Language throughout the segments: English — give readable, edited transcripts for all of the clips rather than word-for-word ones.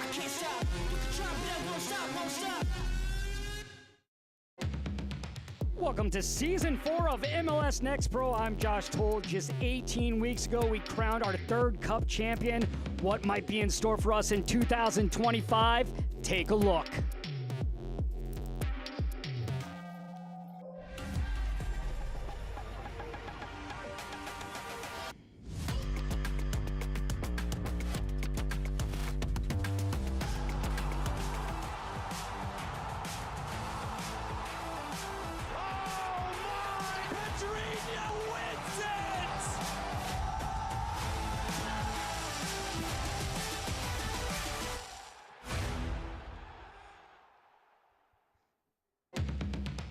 I can't stop. Put the trumpet up, won't stop, won't stop. Welcome to Season 4 of MLS Next Pro. I'm Josh Toll. Just 18 weeks ago, we crowned our third Cup champion. What might be in store for us in 2025? Take a look.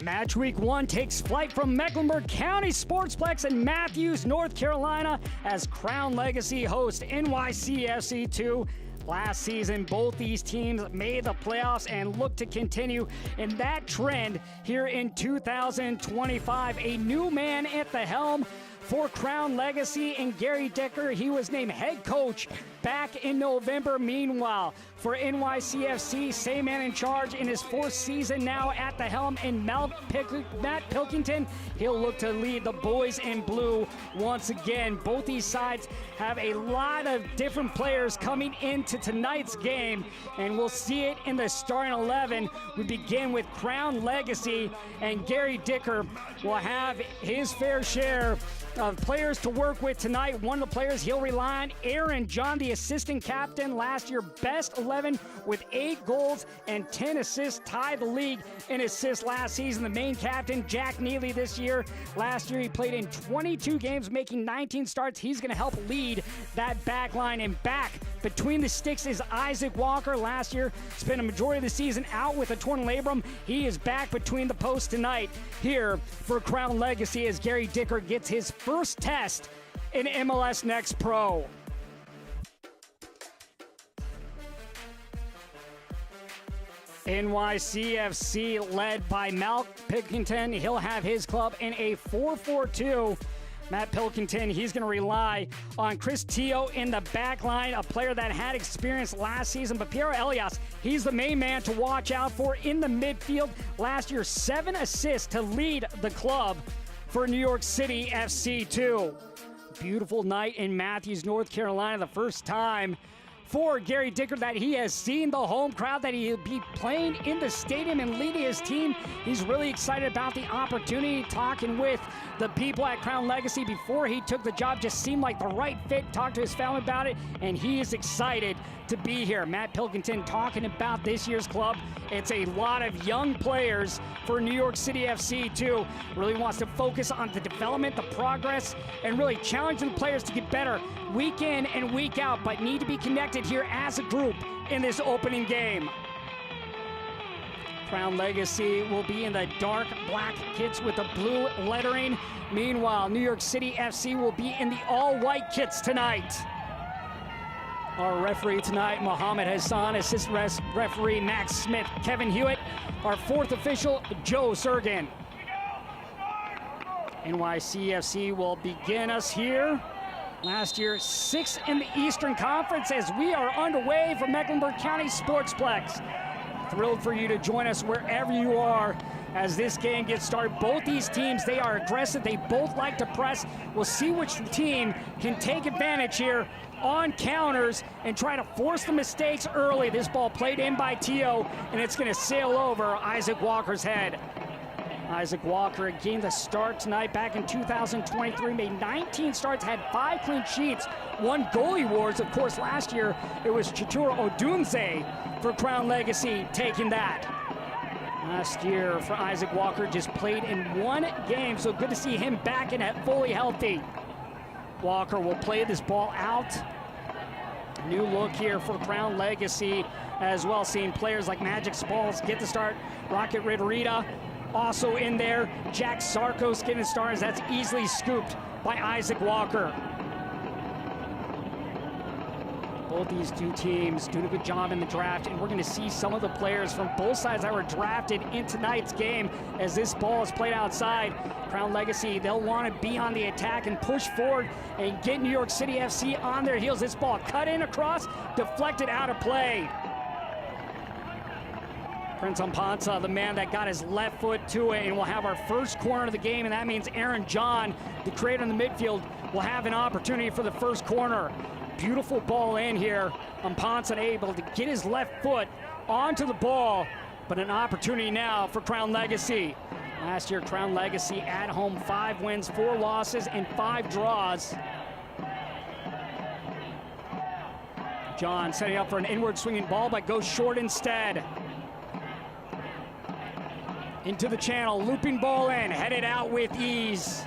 Match week 1 takes flight from Mecklenburg County Sportsplex in Matthews, North Carolina, as Crown Legacy hosts NYCFC 2. Last season, both these teams made the playoffs and look to continue in that trend here in 2025. A new man at the helm for Crown Legacy and Gary Dicker. He was named head coach back in November. Meanwhile, for NYCFC, same man in charge in his 4th season now at the helm in Matt Pilkington. He'll look to lead the boys in blue once again. Both these sides have a lot of different players coming into tonight's game, and we'll see it in the starting 11. We begin with Crown Legacy, and Gary Dicker will have his fair share of players to work with tonight. One of the players he'll rely on, Aaron John, the assistant captain, last year best 11 with 8 goals and 10 assists, tied the league in assists last season. The main captain, Jack Neely, this year. Last year he played in 22 games, making 19 starts. He's going to help lead that back line. And back between the sticks is Isaac Walker. Last year spent a majority of the season out with a torn labrum. He is back between the posts tonight here for Crown Legacy as Gary Dicker gets his first test in MLS Next Pro. NYCFC led by Matt Pilkington. He'll have his club in a 4-4-2. Matt Pilkington, he's going to rely on Chris Teo in the back line, a player that had experience last season. But Piero Elias, he's the main man to watch out for in the midfield. Last year, 7 assists to lead the club for New York City FC 2. Beautiful night in Matthews, North Carolina. The first time for Gary Dicker that he has seen the home crowd, that he'll be playing in the stadium and leading his team. He's really excited about the opportunity. Talking with the people at Crown Legacy before he took the job, just seemed like the right fit. Talked to his family about it, and he is excited to be here. Matt Pilkington talking about this year's club. It's a lot of young players for New York City FC too. Really wants to focus on the development, the progress, and really challenging the players to get better week in and week out, but need to be connected here as a group in this opening game. Crown Legacy will be in the dark black kits with the blue lettering. Meanwhile, New York City FC will be in the all-white kits tonight. Our referee tonight, Mohammed Hassan. Assistant referee, Max Smith. Kevin Hewitt. Our 4th official, Joe Sergan. NYCFC will begin us here. Last year, 6th in the Eastern Conference as we are underway from Mecklenburg County Sportsplex. Thrilled for you to join us wherever you are as this game gets started. Both these teams, they are aggressive. They both like to press. We'll see which team can take advantage here on counters and try to force the mistakes early. This ball played in by Teo, and it's going to sail over Isaac Walker's head. Isaac Walker gained the start tonight back in 2023, made 19 starts, had 5 clean sheets, won goalie awards. Of course, last year it was Chituro Odunze for Crown Legacy taking that. Last year for Isaac Walker, just played in 1 game, so good to see him back and fully healthy. Walker will play this ball out. New look here for Crown Legacy as well, seeing players like Magic Spalls get the start. Rocket Ridorita also in there. Jack Sarkos getting stars. That's easily scooped by Isaac Walker. Both these two teams doing a good job in the draft, and we're going to see some of the players from both sides that were drafted in tonight's game as this ball is played outside. Crown Legacy, they'll want to be on the attack and push forward and get New York City FC on their heels. This ball cut in across, deflected out of play. Prince Ampansa, the man that got his left foot to it, and we'll have our first corner of the game, and that means Aaron John, the creator in the midfield, will have an opportunity for the first corner. Beautiful ball in here. Ampansa able to get his left foot onto the ball, but an opportunity now for Crown Legacy. Last year, Crown Legacy at home, 5 wins, 4 losses, and 5 draws. John setting up for an inward swinging ball, but goes short instead. Into the channel, looping ball in, headed out with ease.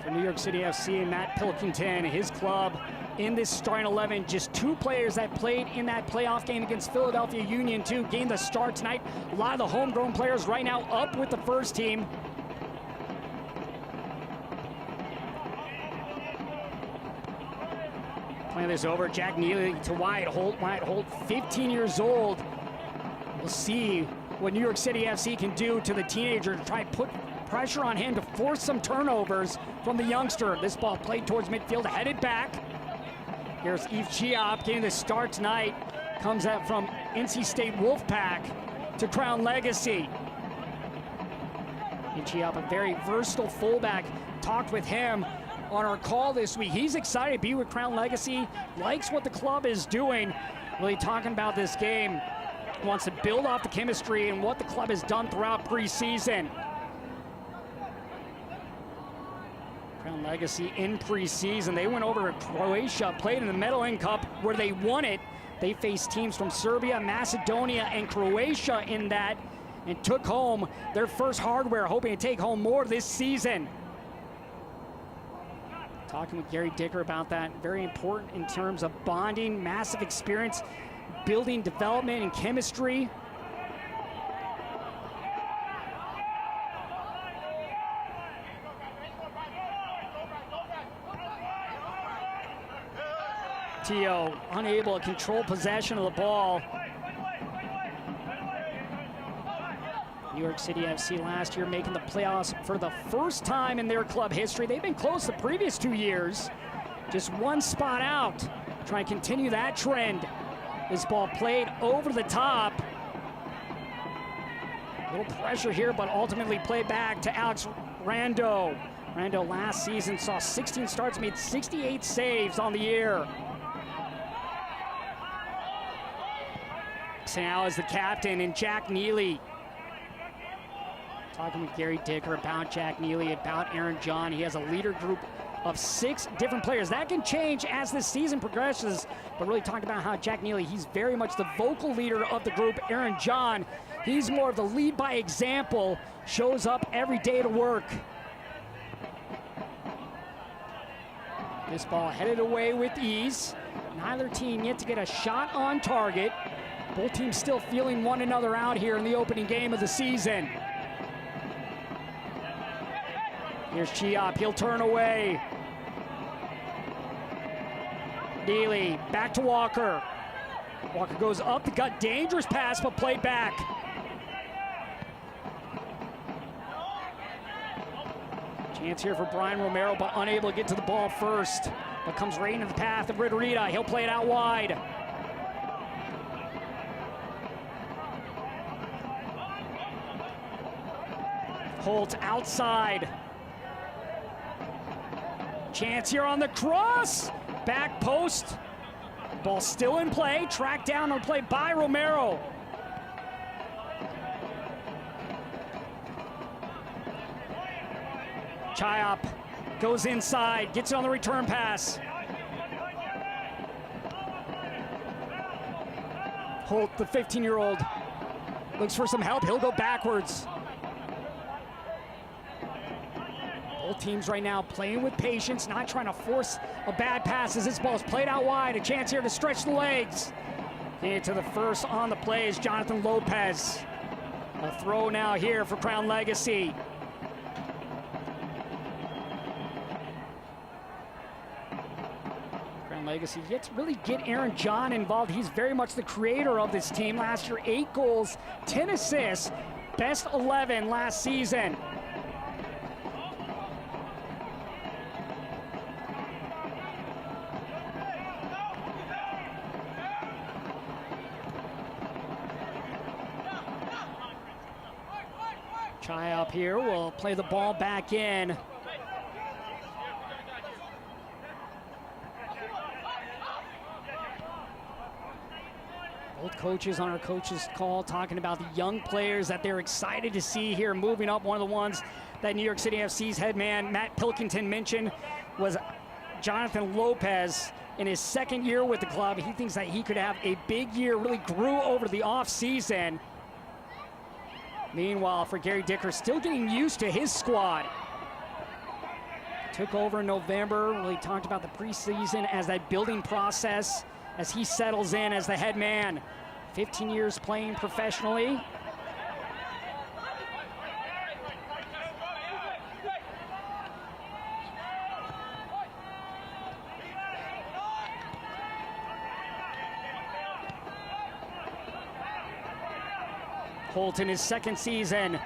For New York City FC, Matt Pilkington, his club in this starting 11, just 2 players that played in that playoff game against Philadelphia Union 2, gained the start tonight. A lot of the homegrown players right now up with the first team. Playing this over, Jack Neely to Wyatt Holt. Wyatt Holt, 15 years old. We'll see what New York City FC can do to the teenager to try and put pressure on him to force some turnovers from the youngster. This ball played towards midfield, headed back. Here's Yves Chiop getting the start tonight. Comes out from NC State Wolfpack to Crown Legacy. Yves Chiop, a very versatile fullback. Talked with him on our call this week. He's excited to be with Crown Legacy, likes what the club is doing. Really talking about this game. Wants to build off the chemistry and what the club has done throughout preseason. Crown Legacy in preseason, they went over to Croatia, played in the Medellin Cup where they won it. They faced teams from Serbia, Macedonia, and Croatia in that and took home their first hardware, hoping to take home more this season. Talking with Gary Dicker about that, very important in terms of bonding, massive experience, building development and chemistry. Tio unable to control possession of the ball. New York City FC last year making the playoffs for the first time in their club history. They've been close the previous 2 years. Just 1 spot out. Trying to continue that trend. This ball played over the top. A little pressure here, but ultimately played back to Alex Rando. Rando last season saw 16 starts, made 68 saves on the year. So now is the captain, and Jack Neely. Talking with Gary Dicker about Jack Neely, about Aaron John. He has a leader group of 6 different players. That can change as the season progresses, but really talking about how Jack Neely, he's very much the vocal leader of the group. Aaron John, he's more of the lead by example, shows up every day to work. This ball headed away with ease. Neither team yet to get a shot on target. Both teams still feeling one another out here in the opening game of the season. Here's Chiop, he'll turn away. Neely, back to Walker. Walker goes up the gut, dangerous pass, but played back. Chance here for Brian Romero, but unable to get to the ball first. But comes right into the path of Ridorita. He'll play it out wide. Holt outside. Chance here on the cross. Back post. Ball still in play. Tracked down on play by Romero. Chiop goes inside, gets it on the return pass. Holt, the 15-year-old, looks for some help. He'll go backwards. Both teams right now playing with patience, not trying to force a bad pass as this ball is played out wide. A chance here to stretch the legs. Into the first on the play is Jonathan Lopez. A throw now here for Crown Legacy. Legacy yet to really get Aaron John involved. He's very much the creator of this team. Last year, 8 goals, 10 assists, best 11 last season. Chai up here will play the ball back in. Both coaches on our coaches call talking about the young players that they're excited to see here moving up. One of the ones that New York City FC's head man Matt Pilkington mentioned was Jonathan Lopez. In his second year with the club, he thinks that he could have a big year, really grew over the offseason. Meanwhile, for Gary Dicker, still getting used to his squad. Took over in November, really talked about the preseason as that building process as he settles in as the head man. 15 years playing professionally. Holt in his second season.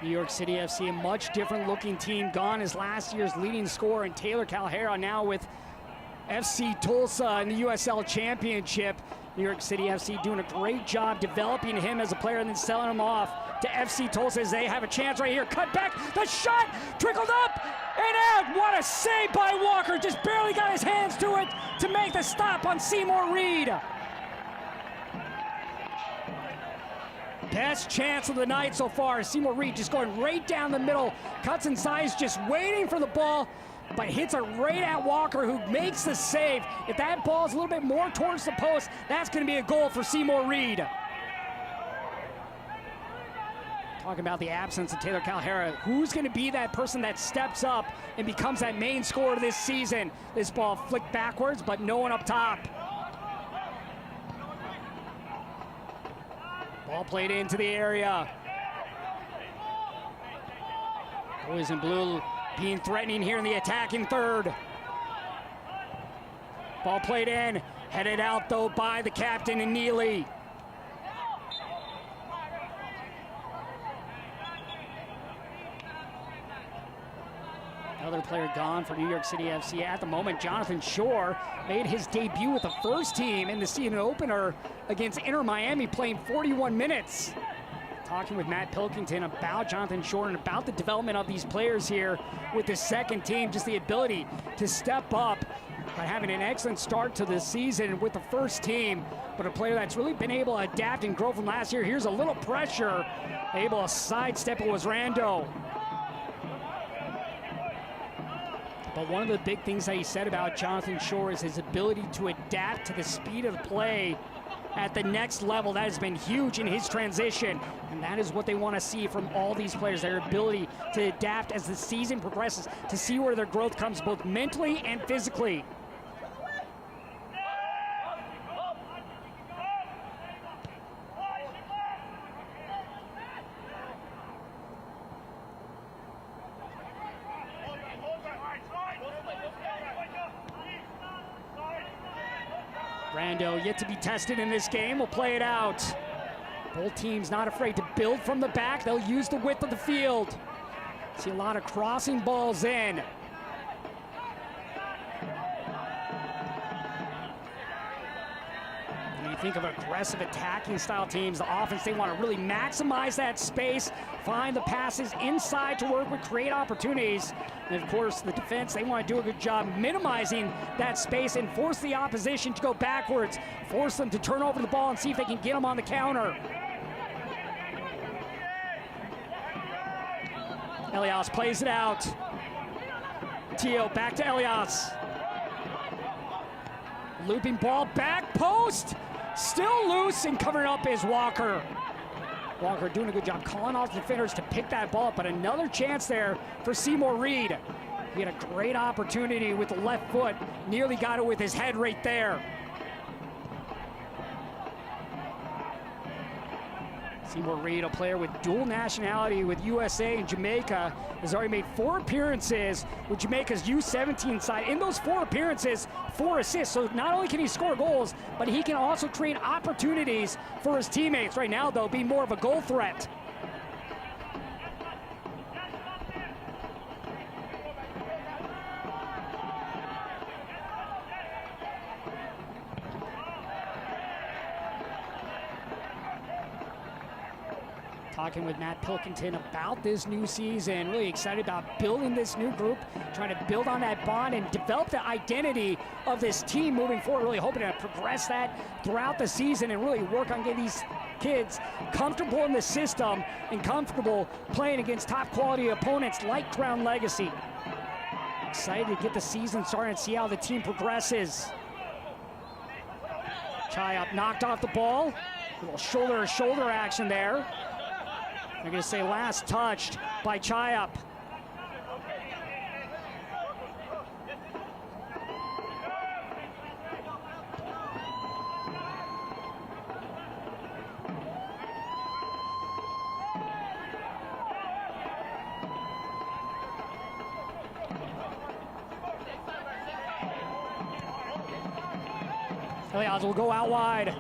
New York City FC, a much different looking team. Gone is last year's leading scorer in Taylor Calhera, now with FC Tulsa in the USL Championship. New York City FC doing a great job developing him as a player and then selling him off to FC Tulsa as they have a chance right here. Cut back, the shot trickled up and out. What a save by Walker, just barely got his hands to it to make the stop on Seymour Reed. Best chance of the night so far. Seymour Reed just going right down the middle. Cuts inside, just waiting for the ball, but hits it right at Walker, who makes the save. If that ball is a little bit more towards the post, that's going to be a goal for Seymour Reed. Talking about the absence of Taylor Calhera. Who's going to be that person that steps up and becomes that main scorer this season? This ball flicked backwards, but no one up top. Ball played into the area. Boys in blue being threatening here in the attacking third. Ball played in, headed out though by the captain and Neely. Another player gone for New York City FC at the moment. Jonathan Shore made his debut with the first team in the season opener against Inter Miami, playing 41 minutes. Talking with Matt Pilkington about Jonathan Shore and about the development of these players here with the second team, just the ability to step up by having an excellent start to the season with the first team, but a player that's really been able to adapt and grow from last year. Here's a little pressure, able to sidestep it was Rando. But one of the big things that he said about Jonathan Shore is his ability to adapt to the speed of the play at the next level. That has been huge in his transition, and that is what they want to see from all these players, their ability to adapt as the season progresses, to see where their growth comes both mentally and physically. Rando yet to be tested in this game, will play it out. Both teams not afraid to build from the back. They'll use the width of the field. See a lot of crossing balls in. When you think of aggressive attacking style teams, the offense, they want to really maximize that space, find the passes inside to work with, create opportunities. And of course, the defense, they want to do a good job minimizing that space and force the opposition to go backwards, force them to turn over the ball and see if they can get them on the counter. Elias plays it out. Tio back to Elias. Looping ball, back post, still loose, and covering up is Walker. Walker doing a good job calling off the defenders to pick that ball up, but another chance there for Seymour Reed. He had a great opportunity with the left foot, nearly got it with his head right there. Seymour Reed, a player with dual nationality with USA and Jamaica, has already made 4 appearances with Jamaica's U17 side. In those 4 appearances, 4 assists. So not only can he score goals, but he can also create opportunities for his teammates. Right now, though, being more of a goal threat. Talking with Matt Pilkington about this new season, really excited about building this new group, trying to build on that bond and develop the identity of this team moving forward, really hoping to progress that throughout the season and really work on getting these kids comfortable in the system and comfortable playing against top quality opponents like Crown Legacy. Excited to get the season started and see how the team progresses. Chayop knocked off the ball, a little shoulder-to-shoulder action there. They're going to say last touched by Chayop. Elias will go out wide.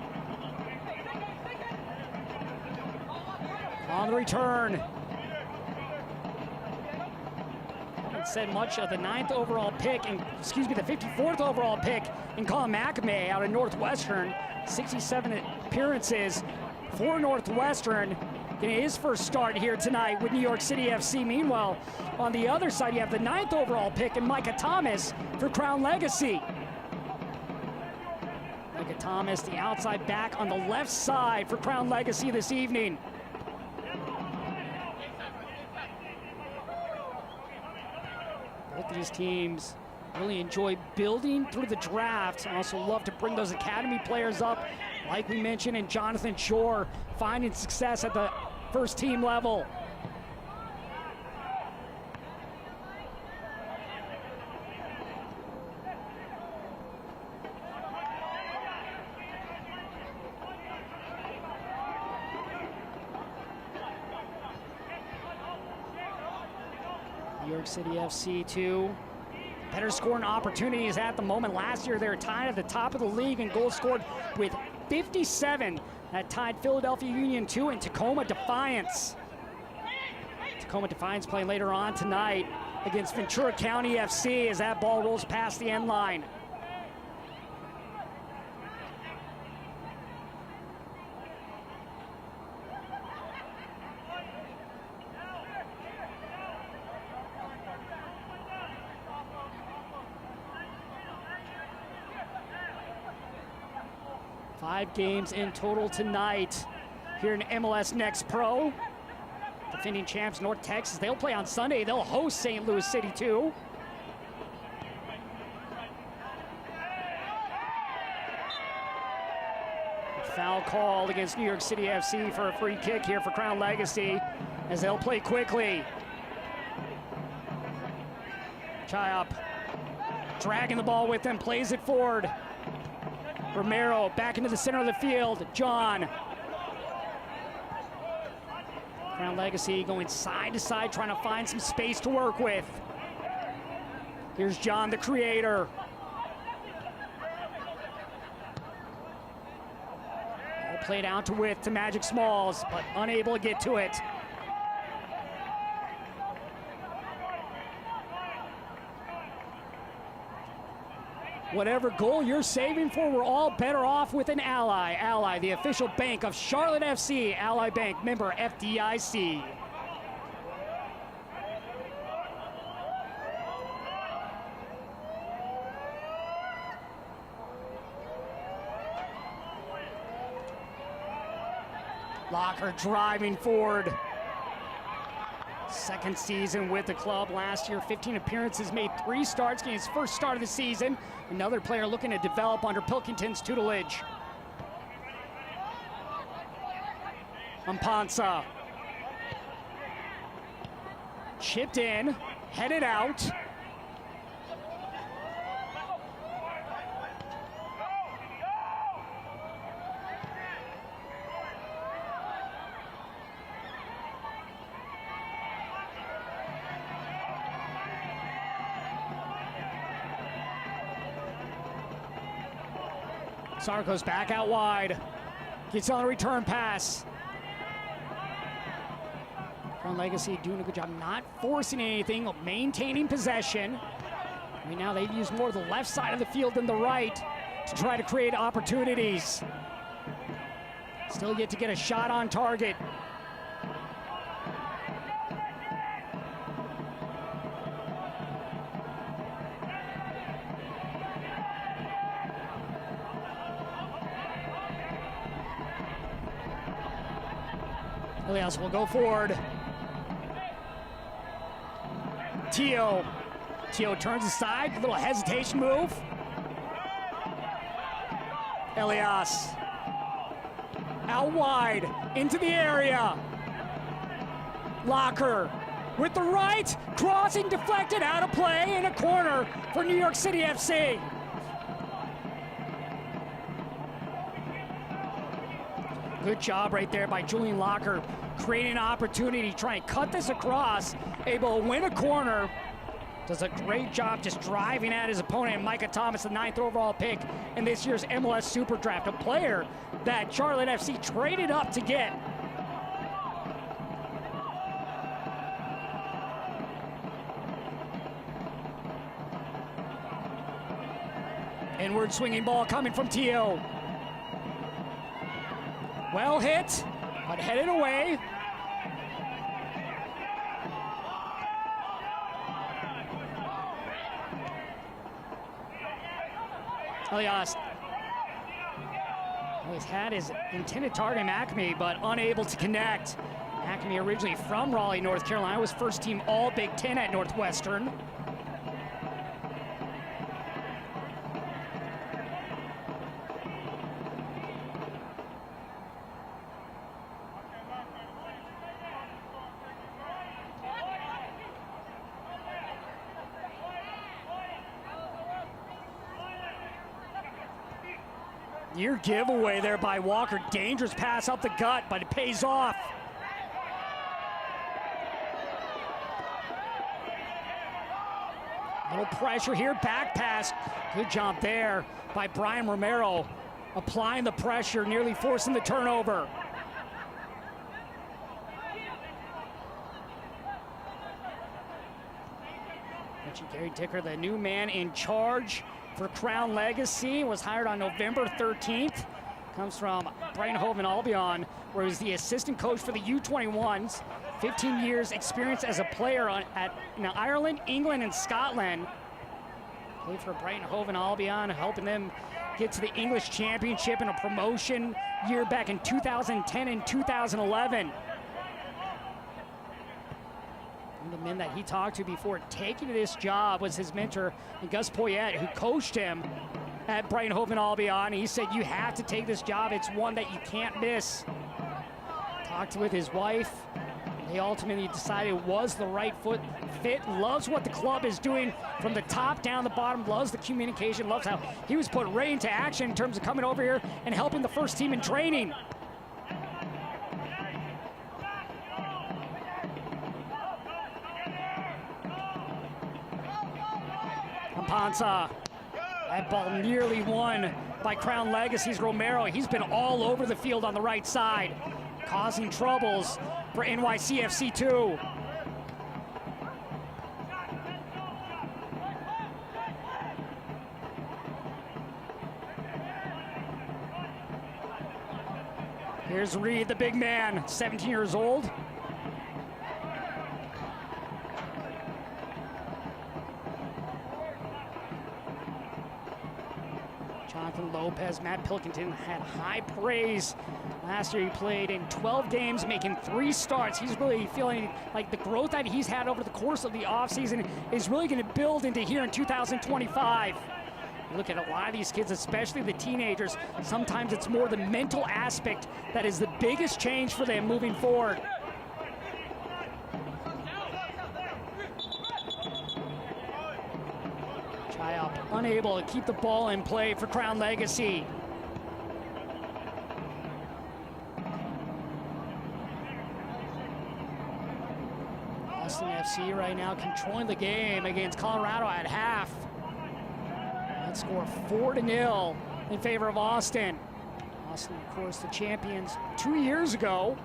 On the return. Haven't said much of the 9th overall pick, and the 54th overall pick in Colin McAmey out of Northwestern. 67 appearances for Northwestern. Getting his first start here tonight with New York City FC. Meanwhile, on the other side, you have the 9th overall pick in Micah Thomas for Crown Legacy. Micah Thomas, the outside back on the left side for Crown Legacy this evening. Both these teams really enjoy building through the draft and also love to bring those academy players up, like we mentioned, and Jonathan Shore finding success at the first team level. New York City FC 2. Better scoring opportunities at the moment. Last year they were tied at the top of the league in goals scored with 57. That tied Philadelphia Union 2 and Tacoma Defiance. Tacoma Defiance playing later on tonight against Ventura County FC as that ball rolls past the end line. Five games in total tonight here in MLS Next Pro. Defending champs North Texas, they'll play on Sunday. They'll host St. Louis City 2. Foul called against New York City FC for a free kick here for Crown Legacy as they'll play quickly. Chayop dragging the ball with them, plays it forward. Romero back into the center of the field. John. Crown Legacy going side to side, trying to find some space to work with. Here's John, the creator. All played out to width to Magic Smalls, but unable to get to it. Whatever goal you're saving for, we're all better off with an Ally. Ally, the official bank of Charlotte FC. Ally Bank, member FDIC. Locker driving forward. Second season with the club. Last year, 15 appearances, made 3 starts, getting his first start of the season. Another player looking to develop under Pilkington's tutelage. Ampansa. Chipped in, headed out. Sarko's back out wide. Gets on a return pass. Crown Legacy doing a good job not forcing anything, maintaining possession. Right now they've used more of the left side of the field than the right to try to create opportunities. Still yet to get a shot on target. Elias will go forward. Tio turns aside, little hesitation move. Elias out wide into the area. Locker with the right, crossing deflected, out of play in a corner for New York City FC. Good job right there by Julian Locker, creating an opportunity, trying to cut this across, able to win a corner. Does a great job just driving at his opponent. Micah Thomas, the 9th overall pick in this year's MLS Super Draft, a player that Charlotte FC traded up to get. Inward swinging ball coming from Tio. Well hit, but headed away. Elias. Well, he's had his intended target, Acme, but unable to connect. Acme, originally from Raleigh, North Carolina, was first team All Big Ten at Northwestern. Near giveaway there by Walker. Dangerous pass up the gut, but it pays off. Little pressure here, back pass. Good job there by Brian Romero. Applying the pressure, nearly forcing the turnover. Gary Dicker, the new man in charge for Crown Legacy, was hired on November 13th. Comes from Brighton Hove and Albion, where he's the assistant coach for the U21s. 15 years experience as a player in Ireland, England, and Scotland. Played for Brighton Hove and Albion, helping them get to the English Championship in a promotion year back in 2010 and 2011. One of the men that he talked to before taking this job was his mentor, Gus Poyet, who coached him at Brighton Hove and Albion. He said, you have to take this job. It's one that you can't miss. Talked with his wife. They ultimately decided it was the right fit. Loves what the club is doing from the top down the bottom. Loves the communication. Loves how he was put right into action in terms of coming over here and helping the first team in training. Ampansa. That ball nearly won by Crown Legacy's Romero. He's been all over the field on the right side, causing troubles for NYCFC 2. Here's Reed, the big man, 17 years old. Jonathan Lowe Lopez, Matt Pilkington had high praise. Last year he played in 12 games, making 3 starts. He's really feeling like the growth that he's had over the course of the offseason is really going to build into here in 2025. You look at a lot of these kids, especially the teenagers, sometimes it's more the mental aspect that is the biggest change for them moving forward. Chayop unable to keep the ball in play for Crown Legacy. Austin FC right now controlling the game against Colorado at half. That score 4-0 in favor of Austin. Austin, of course, the champions 2 years ago.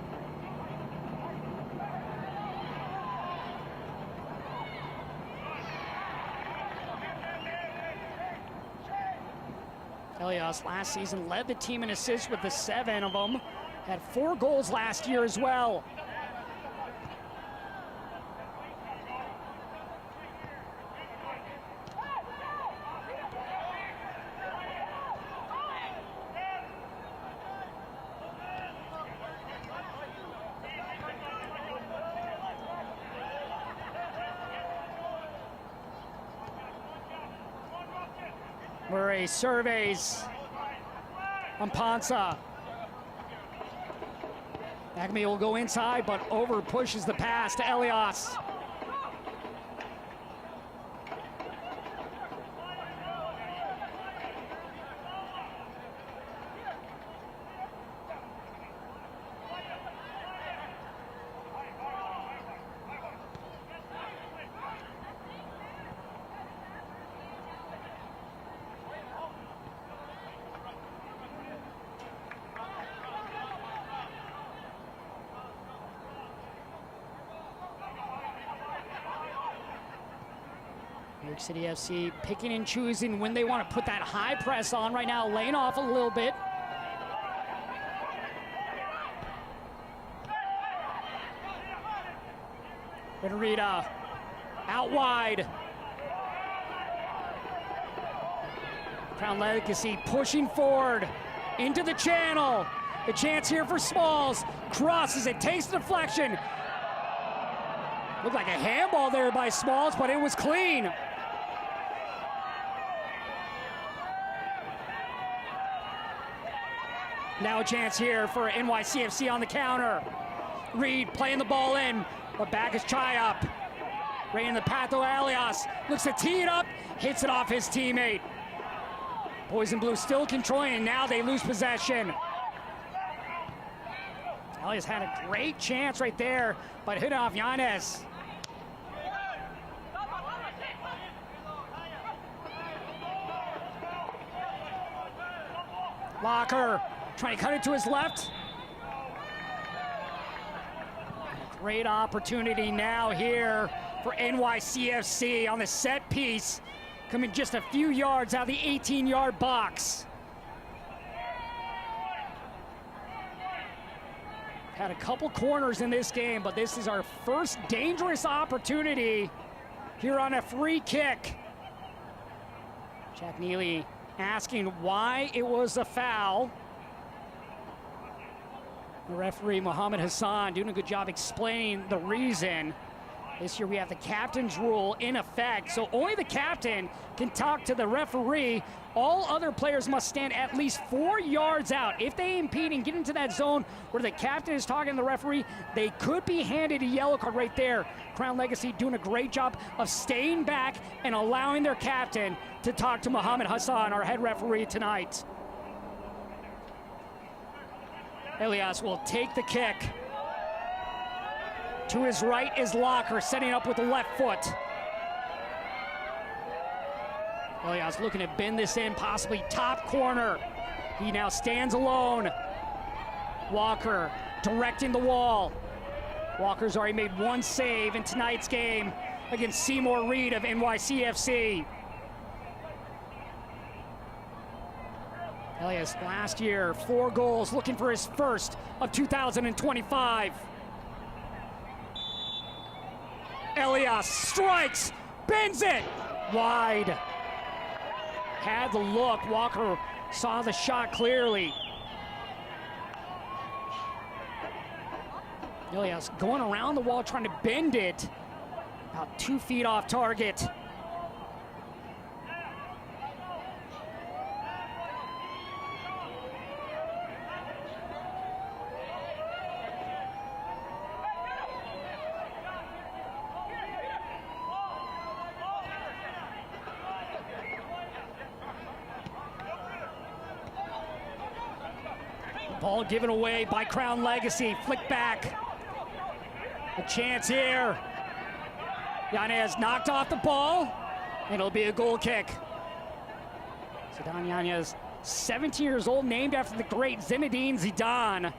Elias last season led the team in assists with the 7 of them. Had 4 goals last year as well. Murray surveys on Ponsa. Acme will go inside, but over pushes the pass to Elias. New York City FC picking and choosing when they want to put that high press on right now, laying off a little bit. Benarita out wide. Crown Legacy pushing forward into the channel. A chance here for Smalls. Crosses it, takes the deflection. Looked like a handball there by Smalls, but it was clean. Now a chance here for NYCFC on the counter. Reed playing the ball in, but back is Chayop. Right in the path of Elias. Looks to tee it up, hits it off his teammate. Boys in blue still controlling, and now they lose possession. Elias had a great chance right there, but hit off Yanez. Locker trying to cut it to his left. Great opportunity now here for NYCFC on the set piece, coming just a few yards out of the 18-yard box. Had a couple corners in this game, but this is our first dangerous opportunity here on a free kick. Jack Neely asking why it was a foul. The referee, Mohammed Hassan, doing a good job explaining the reason. This year we have the captain's rule in effect, so only the captain can talk to the referee. All other players must stand at least 4 yards out. If they impede and get into that zone where the captain is talking to the referee, they could be handed a yellow card right there. Crown Legacy doing a great job of staying back and allowing their captain to talk to Mohammed Hassan, our head referee tonight. Elias will take the kick. To his right is Locker, setting up with the left foot. Elias looking to bend this in, possibly top corner. He now stands alone. Walker directing the wall. Walker's already made 1 save in tonight's game against Seymour Reed of NYCFC. Elias last year, 4 goals, looking for his first of 2025. Elias strikes, bends it, wide. Had the look, Walker saw the shot clearly. Ilias going around the wall, trying to bend it. About 2 feet off target. Ball given away by Crown Legacy. Flick back. A chance here. Yanez knocked off the ball, and it'll be a goal kick. Zidane Yanez, 17 years old, named after the great Zinedine Zidane.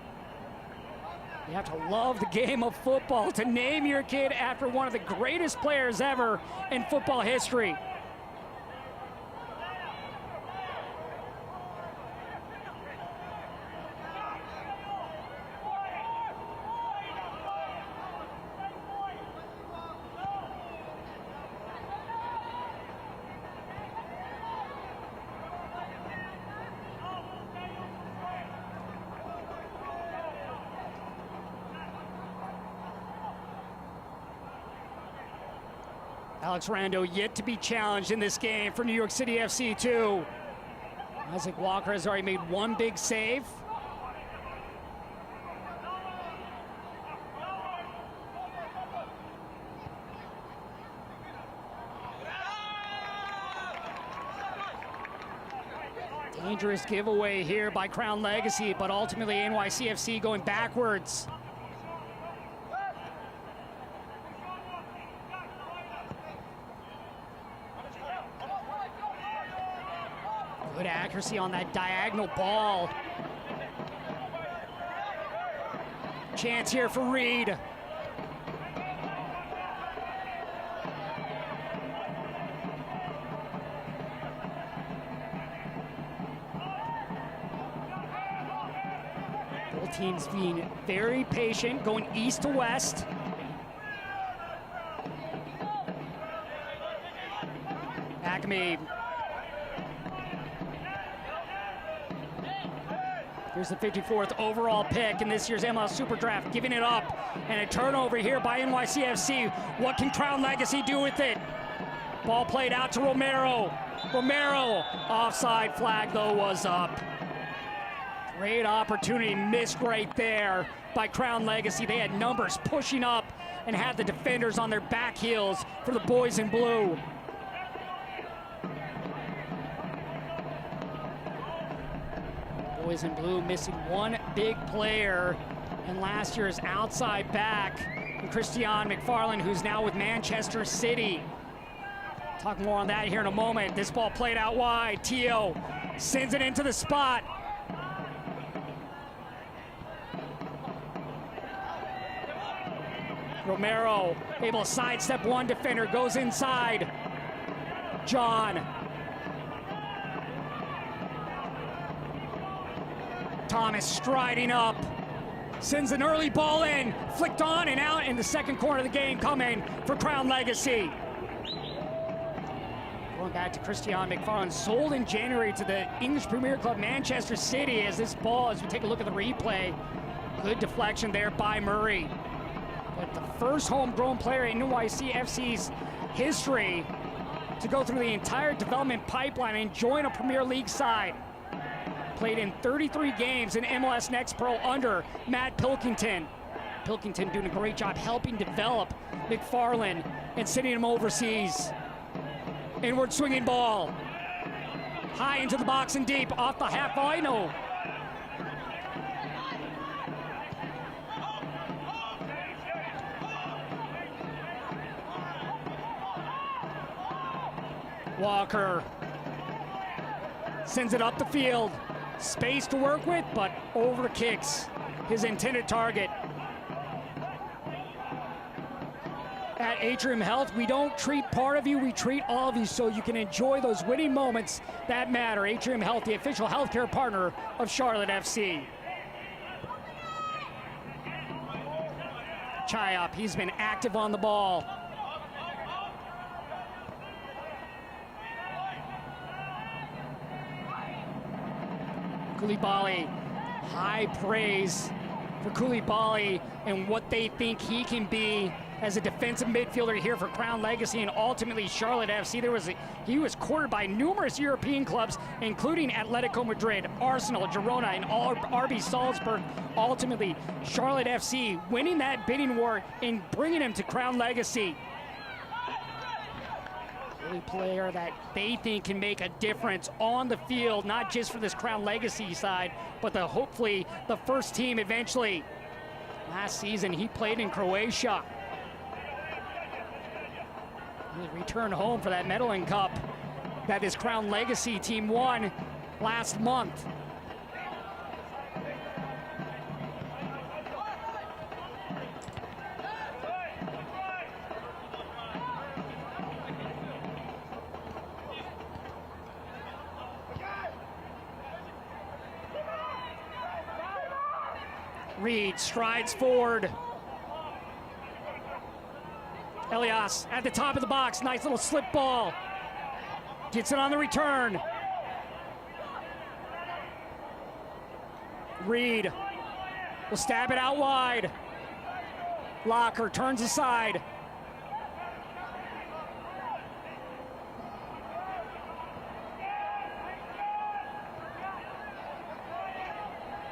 You have to love the game of football to name your kid after one of the greatest players ever in football history. Alex Rando yet to be challenged in this game for New York City FC 2. Isaac Walker has already made one big save. Dangerous giveaway here by Crown Legacy, but ultimately NYCFC going backwards. Good accuracy on that diagonal ball. Chance here for Reed. Both teams being very patient, going east to west. Acme. Here's the 54th overall pick in this year's MLS Super Draft, giving it up. And a turnover here by NYCFC. What can Crown Legacy do with it? Ball played out to Romero. Romero, offside flag though was up. Great opportunity missed right there by Crown Legacy. They had numbers pushing up and had the defenders on their back heels for the boys in blue. Boys in blue missing one big player, and last year's outside back, Christian McFarland, who's now with Manchester City. Talk more on that here in a moment. This ball played out wide. Tio sends it into the spot. Romero able to sidestep one defender, goes inside. John. Thomas striding up, sends an early ball in, flicked on and out in the second corner of the game coming for Crown Legacy. Going back to Christian McFarland, sold in January to the English Premier Club Manchester City. As this ball, as we take a look at the replay, good deflection there by Murray. But the first homegrown player in NYCFC's history to go through the entire development pipeline and join a Premier League side. Played in 33 games in MLS NEXT Pro under Matt Pilkington. Pilkington doing a great job helping develop McFarland and sending him overseas. Inward swinging ball. High into the box and deep, off the half volley, no. Walker sends it up the field. Space to work with, but over kicks his intended target. At Atrium Health, we don't treat part of you, we treat all of you so you can enjoy those winning moments that matter. Atrium Health, the official healthcare partner of Charlotte FC. Chayop, he's been active on the ball. Koulibaly, high praise for Koulibaly and what they think he can be as a defensive midfielder here for Crown Legacy and ultimately Charlotte FC. He was courted by numerous European clubs, including Atletico Madrid, Arsenal, Girona, and RB Salzburg. Ultimately, Charlotte FC winning that bidding war and bringing him to Crown Legacy. Really player that they think can make a difference on the field, not just for this Crown Legacy side, but hopefully the first team eventually. Last season, he played in Croatia. He returned home for that Medellin Cup that his Crown Legacy team won last month. Reed strides forward. Elias at the top of the box, nice little slip ball. Gets it on the return. Reed will stab it out wide. Locker turns aside.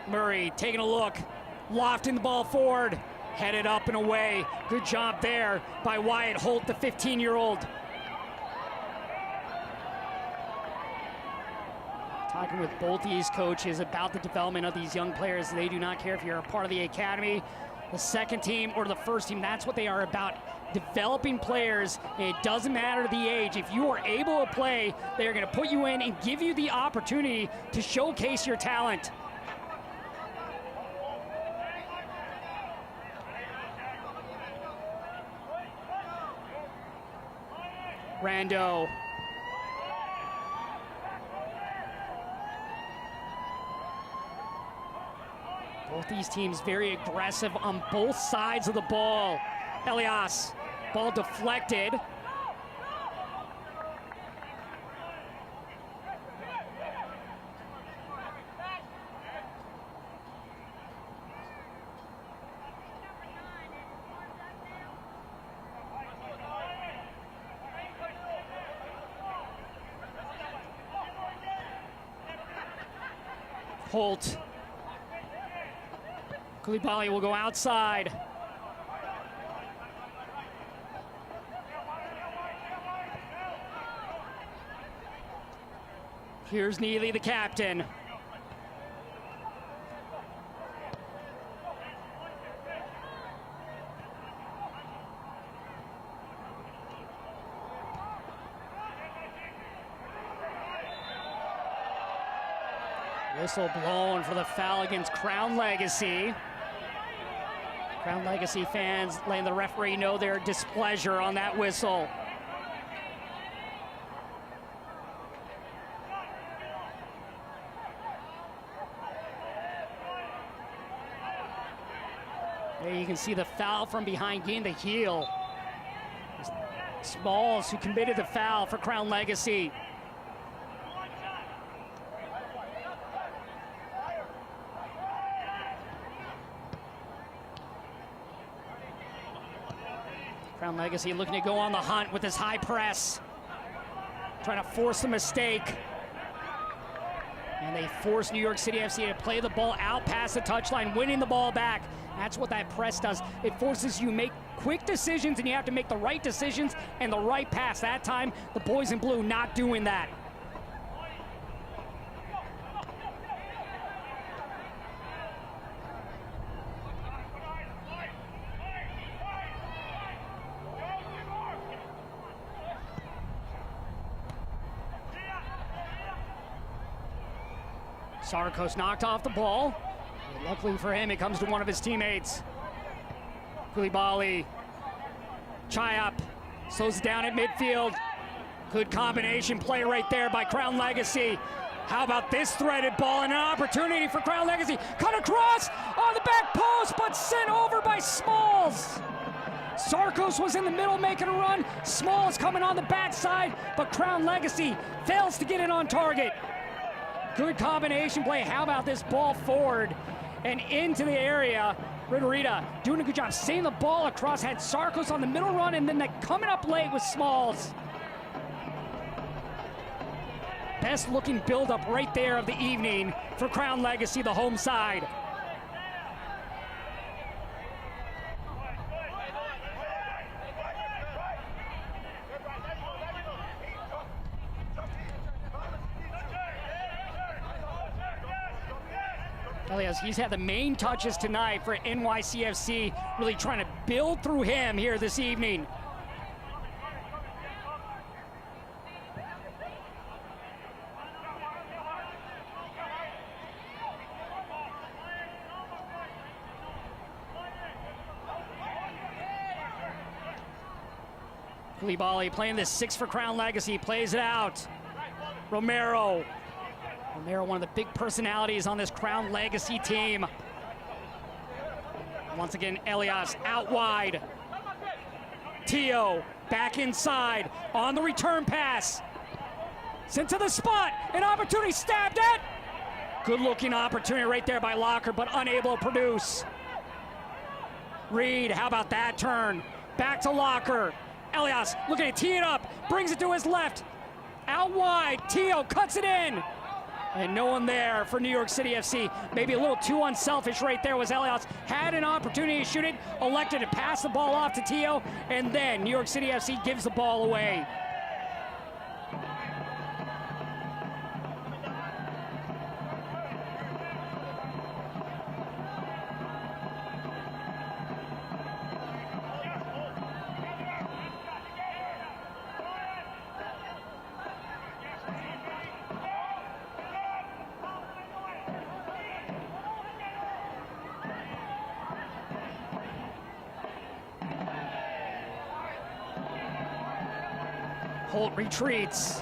Murray taking a look, lofting the ball forward. Headed up and away. Good job there by Wyatt Holt, the 15-year-old. Talking with both these coaches about the development of these young players. They do not care if you're a part of the academy, the second team, or the first team. That's what they are about, developing players. And it doesn't matter the age. If you are able to play, they're going to put you in and give you the opportunity to showcase your talent. Rando. Both these teams very aggressive on both sides of the ball. Elias, ball deflected. Holt. Koulibaly will go outside. Here's Neely, the captain. Whistle blown for the foul against Crown Legacy. Crown Legacy fans letting the referee know their displeasure on that whistle. There you can see the foul from behind, gained the heel. Smalls who committed the foul for Crown Legacy. Crown Legacy looking to go on the hunt with his high press. Trying to force a mistake. And they force New York City FC to play the ball out past the touchline, winning the ball back. That's what that press does. It forces you to make quick decisions, and you have to make the right decisions and the right pass. That time, the boys in blue not doing that. Sarkos knocked off the ball. Luckily for him, it comes to one of his teammates. Koulibaly. Chayap slows it down at midfield. Good combination play right there by Crown Legacy. How about this threaded ball and an opportunity for Crown Legacy? Cut across on the back post, but sent over by Smalls. Sarkos was in the middle making a run. Smalls coming on the backside, but Crown Legacy fails to get it on target. Good combination play. How about this ball forward and into the area? Ritarita doing a good job sending the ball across, had Sarkos on the middle run, and then coming up late with Smalls. Best looking build-up right there of the evening for Crown Legacy, the home side. Elias, he's had the main touches tonight for NYCFC, really trying to build through him here this evening. Koulibaly playing this 6 for Crown Legacy, plays it out. Romero, one of the big personalities on this Crown Legacy team. Once again, Elias out wide. Tio back inside on the return pass. Sent to the spot, an opportunity stabbed at. Good looking opportunity right there by Locker, but unable to produce. Reed, how about that turn? Back to Locker. Elias looking to tee it up, brings it to his left. Out wide, Tio cuts it in. And no one there for New York City FC. Maybe a little too unselfish right there was Elias. Had an opportunity to shoot it, elected to pass the ball off to Tio, and then New York City FC gives the ball away. Holt retreats.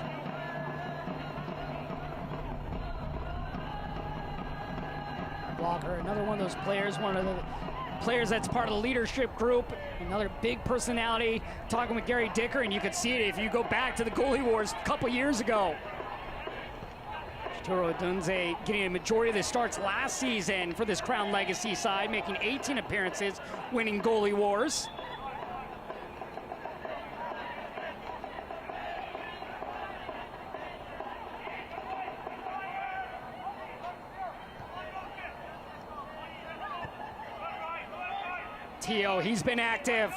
Walker, another one of those players, one of the players that's part of the leadership group, another big personality, talking with Gary Dicker, and you could see it if you go back to the goalie wars a couple years ago. Arturo Dunze getting a majority of the starts last season for this Crown Legacy side, making 18 appearances, winning goalie wars. Tio, he's been active.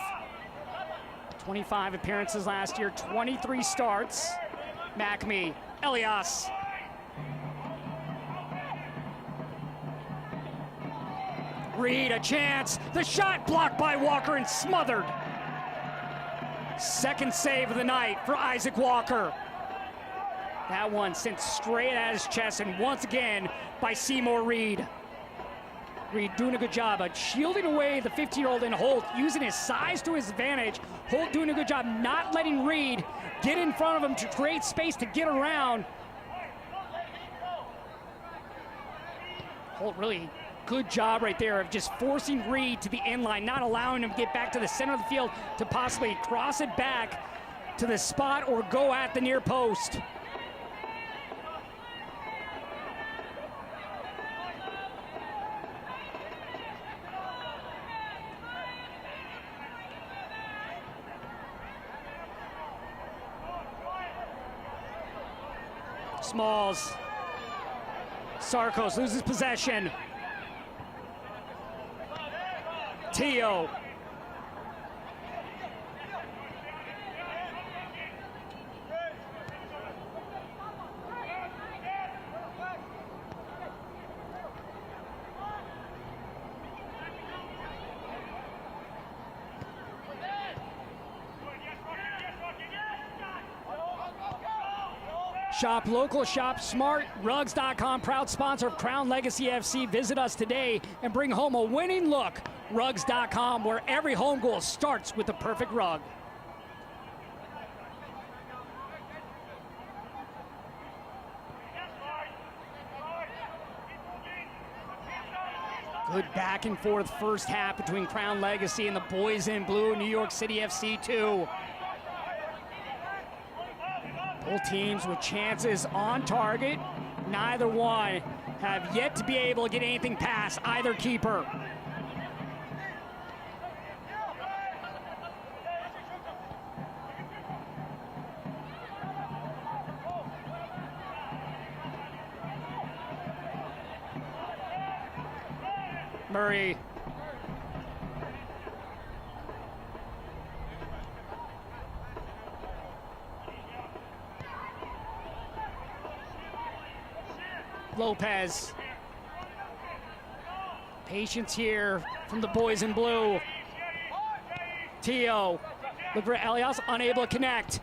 25 appearances last year, 23 starts. McMee, Elias. Reed, a chance. The shot blocked by Walker and smothered. Second save of the night for Isaac Walker. That one sent straight at his chest, and once again by Seymour Reed. Reed doing a good job of shielding away the 15-year-old in Holt, using his size to his advantage. Holt doing a good job not letting Reed get in front of him to create space to get around. Holt really good job right there of just forcing Reed to the end line, not allowing him to get back to the center of the field to possibly cross it back to the spot or go at the near post. Smalls. Sarkos loses possession. Tio. Shop local, shop smart. Rugs.com, proud sponsor of Crown Legacy FC. Visit us today and bring home a winning look. Rugs.com, where every home goal starts with the perfect rug. Good back and forth first half between Crown Legacy and the boys in blue, New York City FC 2. Both teams with chances on target. neither one have yet to be able to get anything past either keeper. Murray. Lopez. Patience here from the boys in blue. Tio. Elias unable to connect.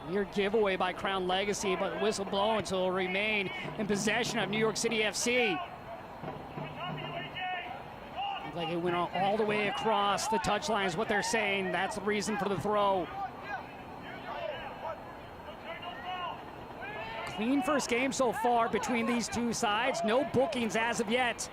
Weird giveaway by Crown Legacy, but the whistle blown, so will remain in possession of New York City FC. Looked like it went all the way across the touchline is what they're saying. That's the reason for the throw. Clean first game so far between these two sides. No bookings as of yet.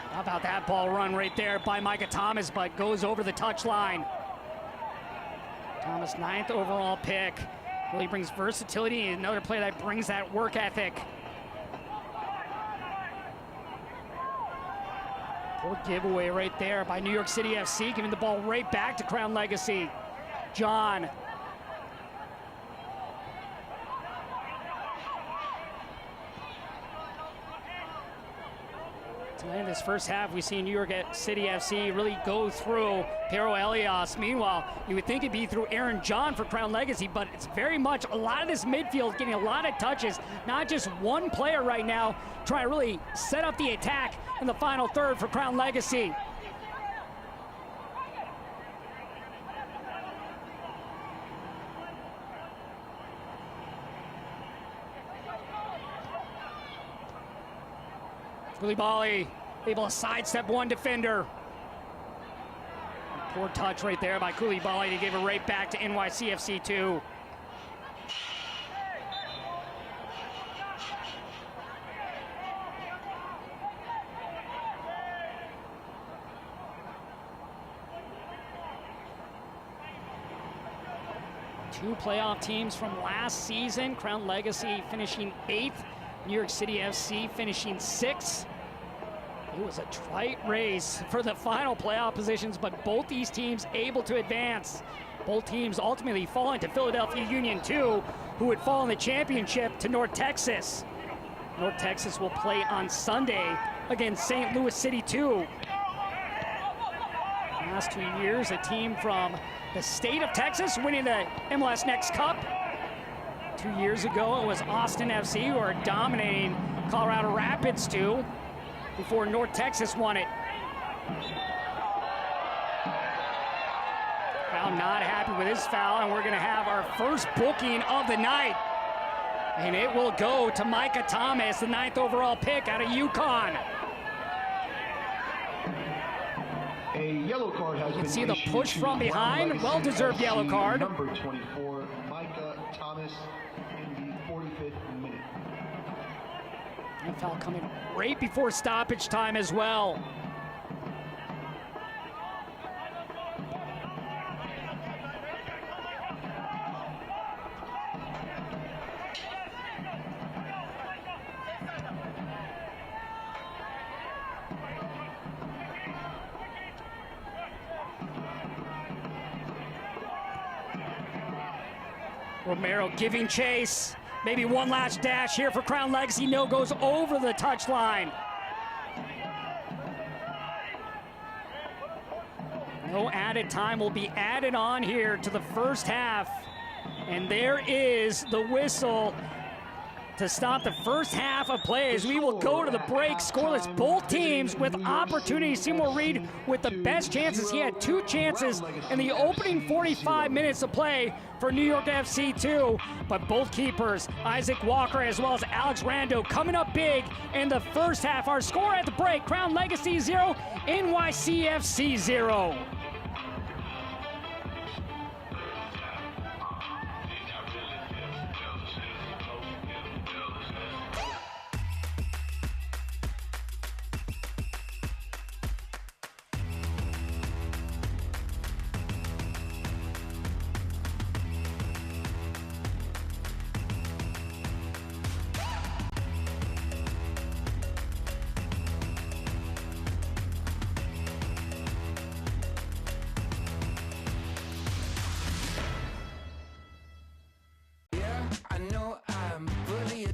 How about that ball run right there by Micah Thomas, but goes over the touchline. Thomas, 9th overall pick. Really brings versatility, another player that brings that work ethic. Poor giveaway right there by New York City FC, giving the ball right back to Crown Legacy. John. Tonight in this first half, we see New York City FC really go through Pero Elias. Meanwhile, you would think it'd be through Aaron John for Crown Legacy, but it's very much a lot of this midfield getting a lot of touches. Not just one player right now trying to really set up the attack in the final third for Crown Legacy. Koulibaly able to sidestep one defender. Poor touch right there by Koulibaly to give it right back to NYCFC 2. Two playoff teams from last season. Crown Legacy finishing 8th. New York City FC finishing 6th. It was a tight race for the final playoff positions, but both these teams able to advance. Both teams ultimately falling to Philadelphia Union 2, who would fall in the championship to North Texas. North Texas will play on Sunday against St. Louis City 2. Last 2 years, a team from the state of Texas winning the MLS Next Cup. 2 years ago, it was Austin FC who are dominating Colorado Rapids 2 before North Texas won it. Crown not happy with his foul, and we're going to have our first booking of the night. And it will go to Micah Thomas, the 9th overall pick out of UConn. A yellow card has been See the push from behind, well-deserved yellow card. Number 24, Micah Thomas, in the 45th minute. And foul coming right before stoppage time as well. Romero giving chase. Maybe one last dash here for Crown Legacy. No, goes over the touchline. No added time will be added on here to the first half. And there is the whistle to stop the first half of play as we will go to the break scoreless. Both teams with opportunities. Seymour Reed with the best chances. He had 2 chances in the opening 45 minutes of play for New York FC 2, but both keepers, Isaac Walker as well as Alex Rando, coming up big in the first half. Our score at the break, Crown Legacy 0, NYCFC 0.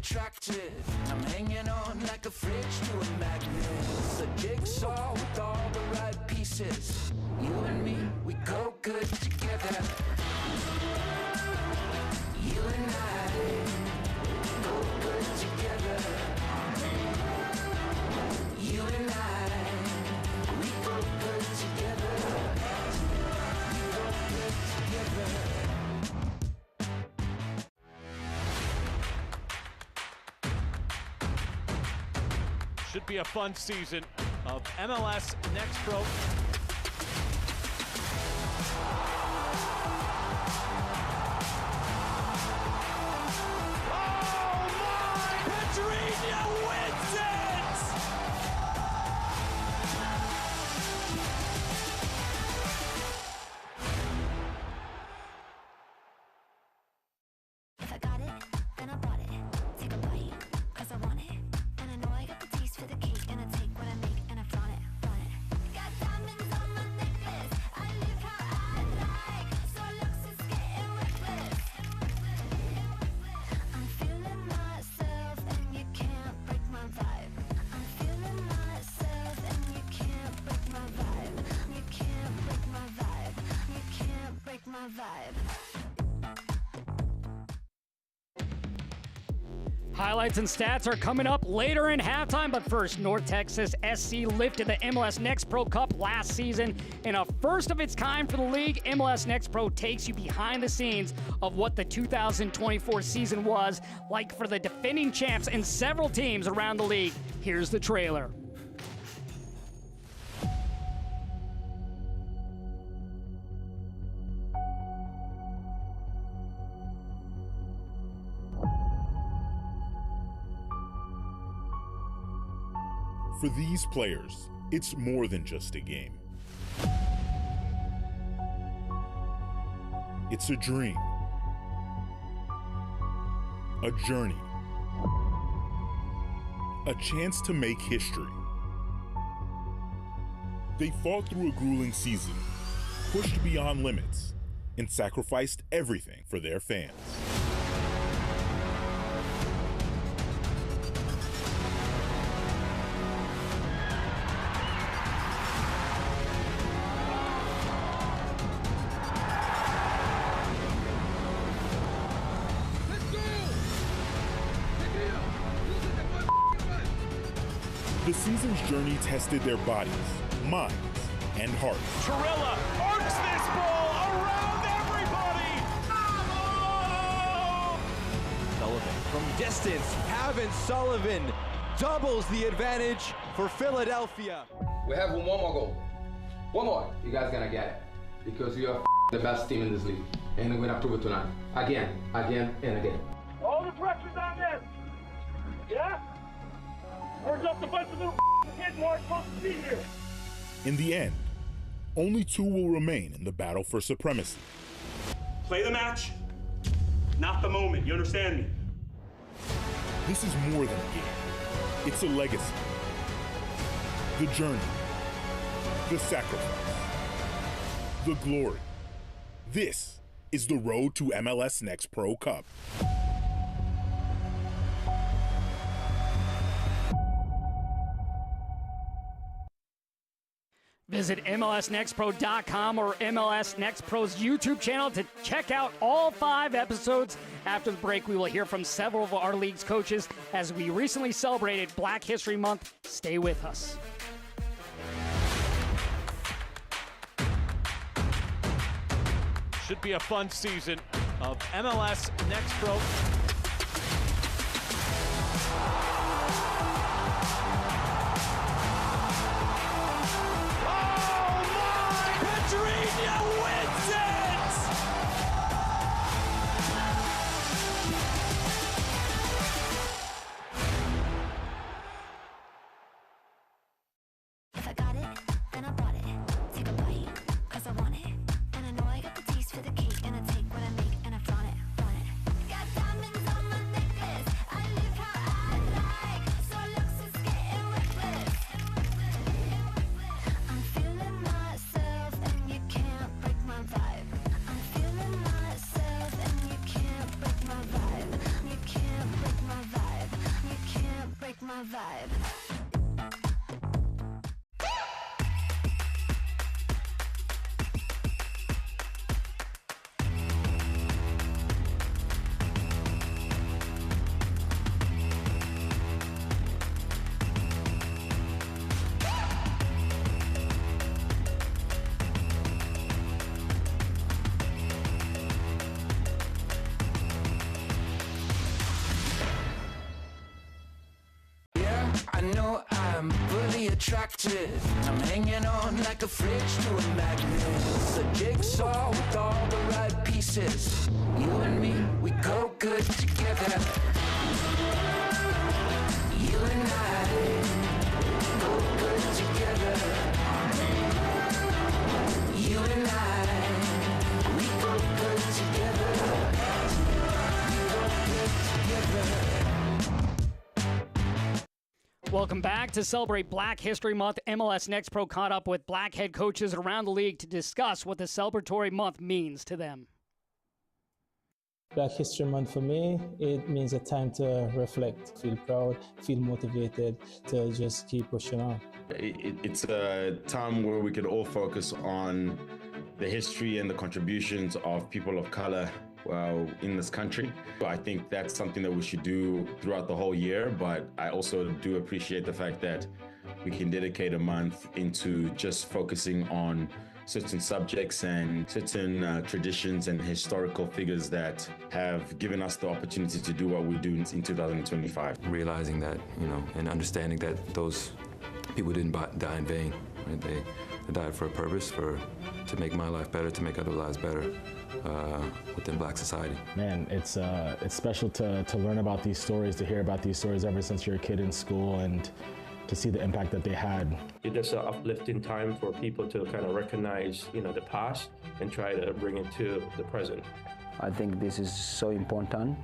attracted. I'm hanging on like a fridge to a magnet. It's a jigsaw with all the right pieces. You and me, we go good together. You and I go good together. You and I, we go good together. We go good together. Should be a fun season of MLS Next Pro. Oh my! Pedrinho wins it! If I got it, then I bought it. Take a bite, cause I want it. And I know I got the taste for the cake. And I take what I make and I flaunt it, flaunt it. Got diamonds on my necklace. I live how I like. So looks is getting reckless. I'm feeling myself and you can't break my vibe. I'm feeling myself and you can't break my vibe. You can't break my vibe. You can't break my vibe. Highlights and stats are coming up later in halftime, but first, North Texas SC lifted the MLS Next Pro Cup last season. In a first of its kind for the league, MLS Next Pro takes you behind the scenes of what the 2024 season was like for the defending champs and several teams around the league. Here's the trailer. For these players, it's more than just a game. It's a dream, a journey, a chance to make history. They fought through a grueling season, pushed beyond limits, and sacrificed everything for their fans. The season's journey tested their bodies, minds, and hearts. Torella arcs this ball around everybody! Oh! Sullivan from distance. Kevin Sullivan doubles the advantage for Philadelphia. We have one more goal. One more. You guys gonna get it. Because you are the best team in this league. And we're gonna prove it tonight. Again, and again. All the pressure's on them. Yeah? We're just a bunch of little kids who aren't supposed to be here. In the end, only two will remain in the battle for supremacy. Play the match, not the moment. You understand me? This is more than a game. It's a legacy. The journey. The sacrifice. The glory. This is the road to MLS Next Pro Cup. Visit MLSNextPro.com or MLS Next Pro's YouTube channel to check out all 5 episodes. After the break, we will hear from several of our league's coaches as we recently celebrated Black History Month. Stay with us. Should be a fun season of MLS Next Pro. Pedrinho wins it! If I got it, then I bought it. Take a bite, cause I want it. And I know I got the taste for the cake. And I take what I make and I flaunt it, flaunt it. Got diamonds attracted. I'm hanging on like a fridge to a magnet. It's a jigsaw with all the right pieces. You and me, we go good together. You and I go good together. You and I, we go good together. We go good together. Welcome back. To celebrate Black History Month, MLS Next Pro caught up with black head coaches around the league to discuss what the celebratory month means to them. Black History Month for me, it means a time to reflect, feel proud, feel motivated to just keep pushing on. It's a time where we could all focus on the history and the contributions of people of color in this country. I think that's something that we should do throughout the whole year, but I also do appreciate the fact that we can dedicate a month into just focusing on certain subjects and certain traditions and historical figures that have given us the opportunity to do what we do in 2025. Realizing that, and understanding that those people didn't die in vain. Right? They died for a purpose, to make my life better, to make other lives better within Black society. Man, it's special to learn about these stories, to hear about these stories ever since you're a kid in school, and to see the impact that they had. It's just an uplifting time for people to kind of recognize, the past and try to bring it to the present. I think this is so important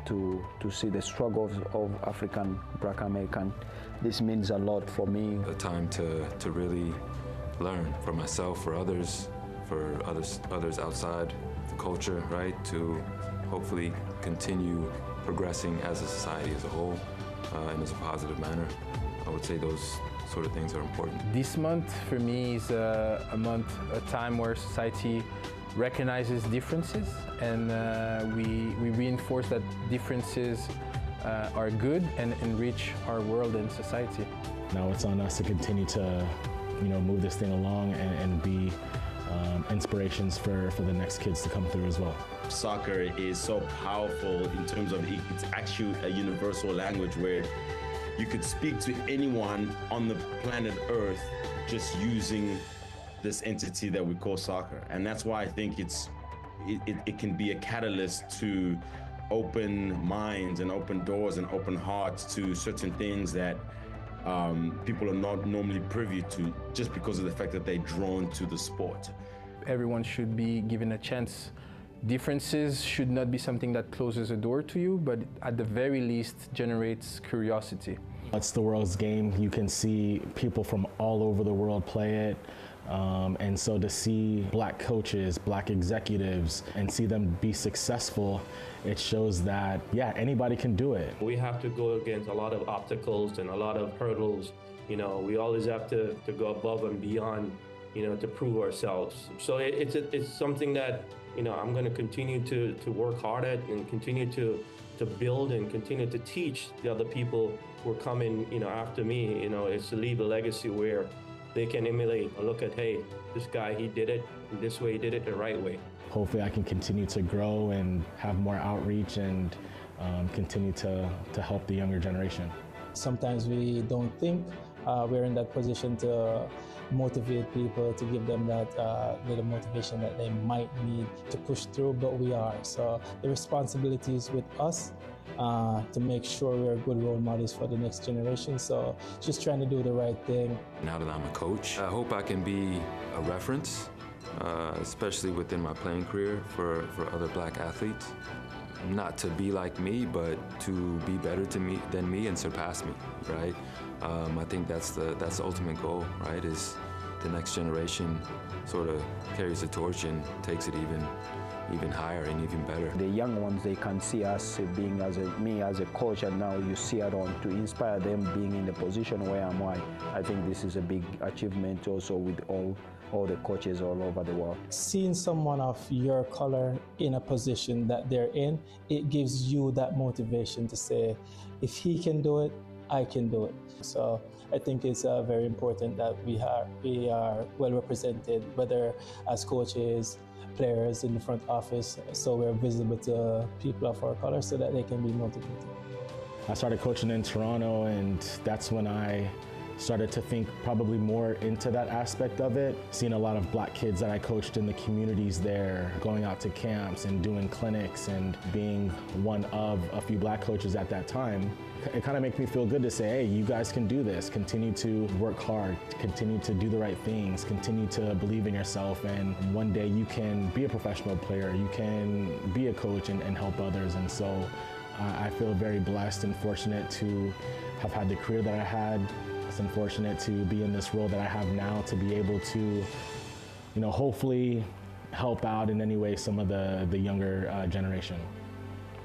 to see the struggles of African Black American. This means a lot for me. A time to really learn for myself, for others outside the culture, right? To hopefully continue progressing as a society as a whole in a positive manner. I would say those sort of things are important. This month for me is a time where society recognizes differences, and we reinforce that differences are good and enrich our world and society. Now it's on us to continue to, move this thing along and be inspirations for the next kids to come through as well. Soccer is so powerful in terms of it's actually a universal language where you could speak to anyone on the planet Earth just using this entity that we call soccer. And that's why I think it can be a catalyst to open minds and open doors and open hearts to certain things that people are not normally privy to, just because of the fact that they're drawn to the sport. Everyone should be given a chance. Differences should not be something that closes a door to you, but at the very least generates curiosity. It's the world's game. You can see people from all over the world play it. And so to see Black coaches, Black executives, and see them be successful, it shows that, yeah, anybody can do it. We have to go against a lot of obstacles and a lot of hurdles. We always have to go above and beyond, to prove ourselves. So it's something that, I'm going to continue to work hard at and continue to build and continue to teach the other people who are coming, after me. It's to leave a legacy where they can emulate or look at, hey, this guy, he did it this way, he did it the right way. Hopefully I can continue to grow and have more outreach and continue to help the younger generation. Sometimes we don't think we're in that position to motivate people, to give them that little motivation that they might need to push through, but we are. So the responsibility is with us to make sure we're good role models for the next generation. So just trying to do the right thing. Now that I'm a coach, I hope I can be a reference, especially within my playing career for other Black athletes. Not to be like me, but to be better than me and surpass me, right? I think that's the ultimate goal, right? Is the next generation sort of carries the torch and takes it even higher and even better. The young ones, they can see us being me as a coach, and now you see it on to inspire them being in the position where I'm at. I think this is a big achievement also with all the coaches all over the world. Seeing someone of your color in a position that they're in, it gives you that motivation to say, if he can do it, I can do it. So I think it's very important that we are well represented, whether as coaches, players in the front office, so we're visible to people of our color so that they can be motivated. I started coaching in Toronto, and that's when I started to think probably more into that aspect of it. Seeing a lot of black kids that I coached in the communities there, going out to camps and doing clinics and being one of a few black coaches at that time, it kind of makes me feel good to say, hey, you guys can do this. Continue to work hard, continue to do the right things, continue to believe in yourself, and one day you can be a professional player, you can be a coach and help others. And so I feel very blessed and fortunate to have had the career that I had. It's unfortunate to be in this role that I have now, to be able to, hopefully help out in any way some of the younger generation.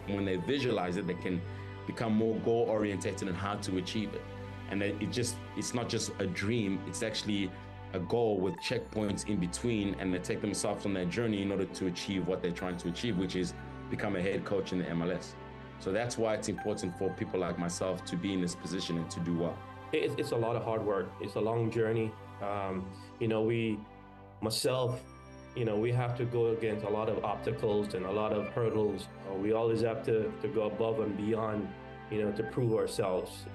When they visualize it, they can become more goal-oriented in how to achieve it. And it's not just a dream, it's actually a goal with checkpoints in between, and they take themselves on that journey in order to achieve what they're trying to achieve, which is become a head coach in the MLS. So that's why it's important for people like myself to be in this position and to do well. It's a lot of hard work. It's a long journey. We have to go against a lot of obstacles and a lot of hurdles. We always have to go above and beyond, to prove ourselves,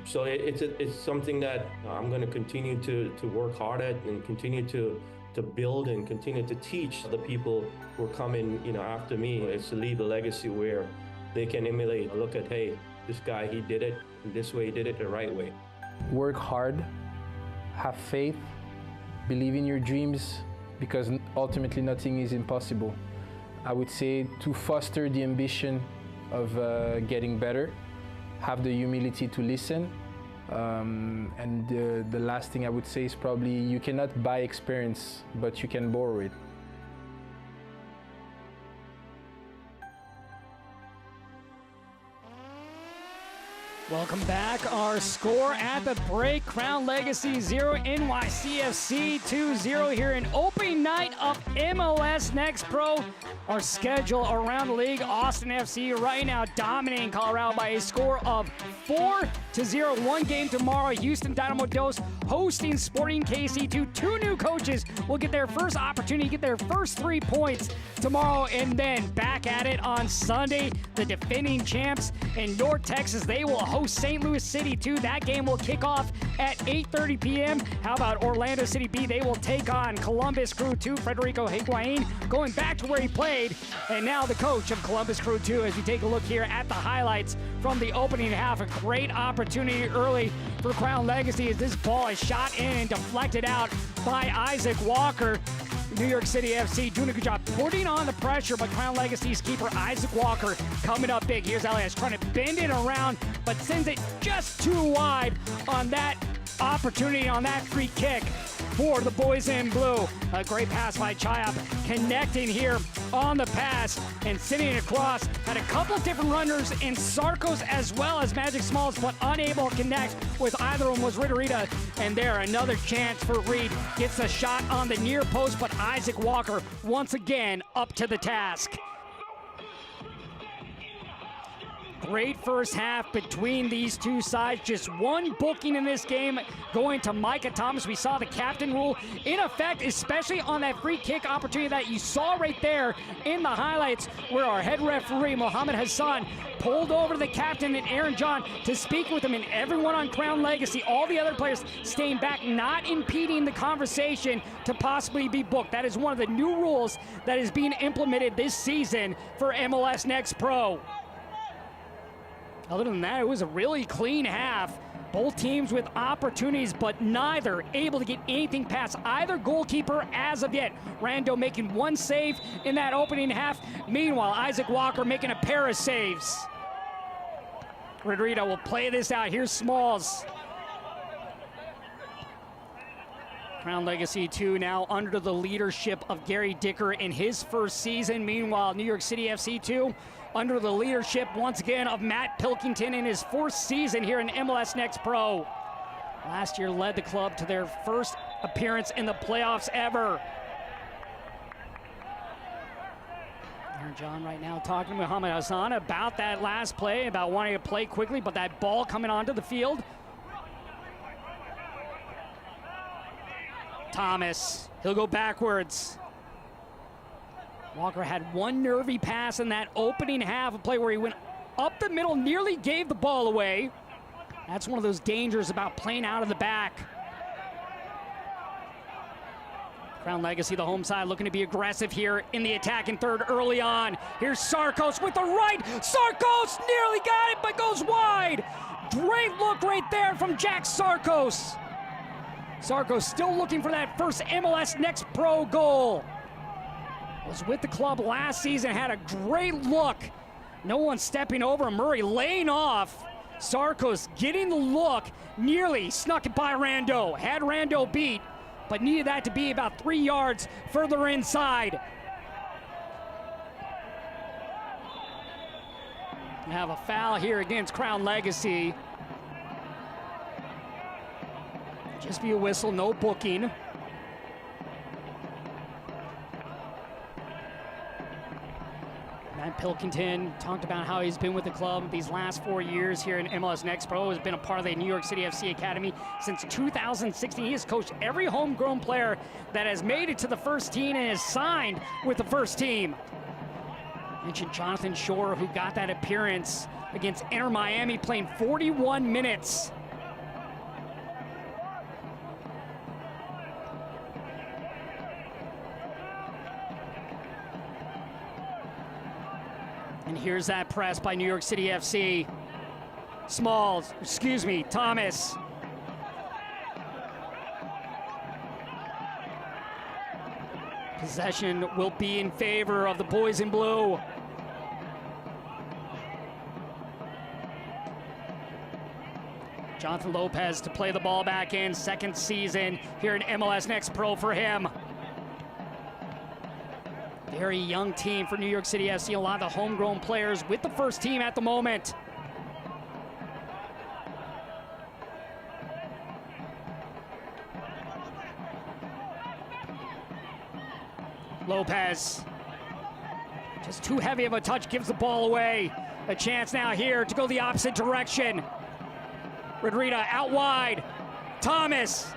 So it's something that I'm going to continue to work hard at and continue to build and continue to teach the people who are coming, after me. It's to leave a legacy where they can emulate, look at, hey, this guy, he did it this way, he did it the right way. Work hard, have faith, believe in your dreams, because ultimately nothing is impossible. I would say to foster the ambition of getting better, have the humility to listen, and the last thing I would say is probably you cannot buy experience, but you can borrow it. Welcome back. Our score at the break: Crown Legacy 0, NYCFC 2-0 here in opening night of MLS Next Pro. Our schedule around the league: Austin FC right now dominating Colorado by a score of 4-0. One game tomorrow: Houston Dynamo Dos hosting Sporting KC2. Two new coaches will get their first opportunity, get their first 3 points tomorrow, and then back at it on Sunday. The defending champs in North Texas, they will host St. Louis City 2. That game will kick off at 8:30 p.m. How about Orlando City B? They will take on Columbus Crew 2. Federico Higuain going back to where he played, and now the coach of Columbus Crew 2. As we take a look here at the highlights from the opening half, a great opportunity early for Crown Legacy as this ball is shot in and deflected out by Isaac Walker. New York City FC doing a good job putting on the pressure, but Crown Legacy's keeper Isaac Walker coming up big. Here's Elias trying to bend it around, but sends it just too wide on that opportunity, on that free kick for the boys in blue. A great pass by Chayap, connecting here on the pass and sending it across. Had a couple different runners in Sarkos as well as Magic Smalls, but unable to connect with either of them was Ritarita. And there, another chance for Reed. Gets a shot on the near post, but Isaac Walker once again up to the task. Great first half between these two sides. Just one booking in this game going to Micah Thomas. We saw the captain rule in effect, especially on that free kick opportunity that you saw right there in the highlights, where our head referee, Mohammed Hassan, pulled over the captain and Aaron John to speak with him, and everyone on Crown Legacy, all the other players staying back, not impeding the conversation to possibly be booked. That is one of the new rules that is being implemented this season for MLS Next Pro. Other than that, it was a really clean half. Both teams with opportunities, but neither able to get anything past either goalkeeper as of yet. Rando making one save in that opening half. Meanwhile, Isaac Walker making a pair of saves. Rodrigo will play this out. Here's Smalls. Crown Legacy 2 now under the leadership of Gary Dicker in his first season. Meanwhile, New York City FC 2 under the leadership once again of Matt Pilkington in his fourth season here in MLS Next Pro. Last year led the club to their first appearance in the playoffs ever. Aaron John right now talking to Mohammed Hassan about that last play, about wanting to play quickly, but that ball coming onto the field. Thomas, he'll go backwards. Walker had one nervy pass in that opening half, a play where he went up the middle, nearly gave the ball away. That's one of those dangers about playing out of the back. Crown Legacy, the home side, looking to be aggressive here in the attacking third early on. Here's Sarkos with the right. Sarkos nearly got it, but goes wide. Great look right there from Jack Sarkos. Sarkos still looking for that first MLS Next Pro goal. Was with the club last season, had a great look. No one stepping over, Murray laying off. Sarkos getting the look, nearly snuck it by Rando. Had Rando beat, but needed that to be about 3 yards further inside. We have a foul here against Crown Legacy. Just be a whistle, no booking. Matt Pilkington talked about how he's been with the club these last 4 years here in MLS Next Pro. Has been a part of the New York City FC Academy since 2016. He has coached every homegrown player that has made it to the first team and is signed with the first team. Mentioned Jonathan Shore, who got that appearance against Inter Miami, playing 41 minutes. And here's that press by New York City FC. Thomas. Possession will be in favor of the boys in blue. Jonathan Lopez to play the ball back in. Second season here in MLS Next Pro for him. Very young team for New York City FC. A lot of the homegrown players with the first team at the moment. Lopez, just too heavy of a touch, gives the ball away. A chance now here to go the opposite direction. Rodriguez out wide. Thomas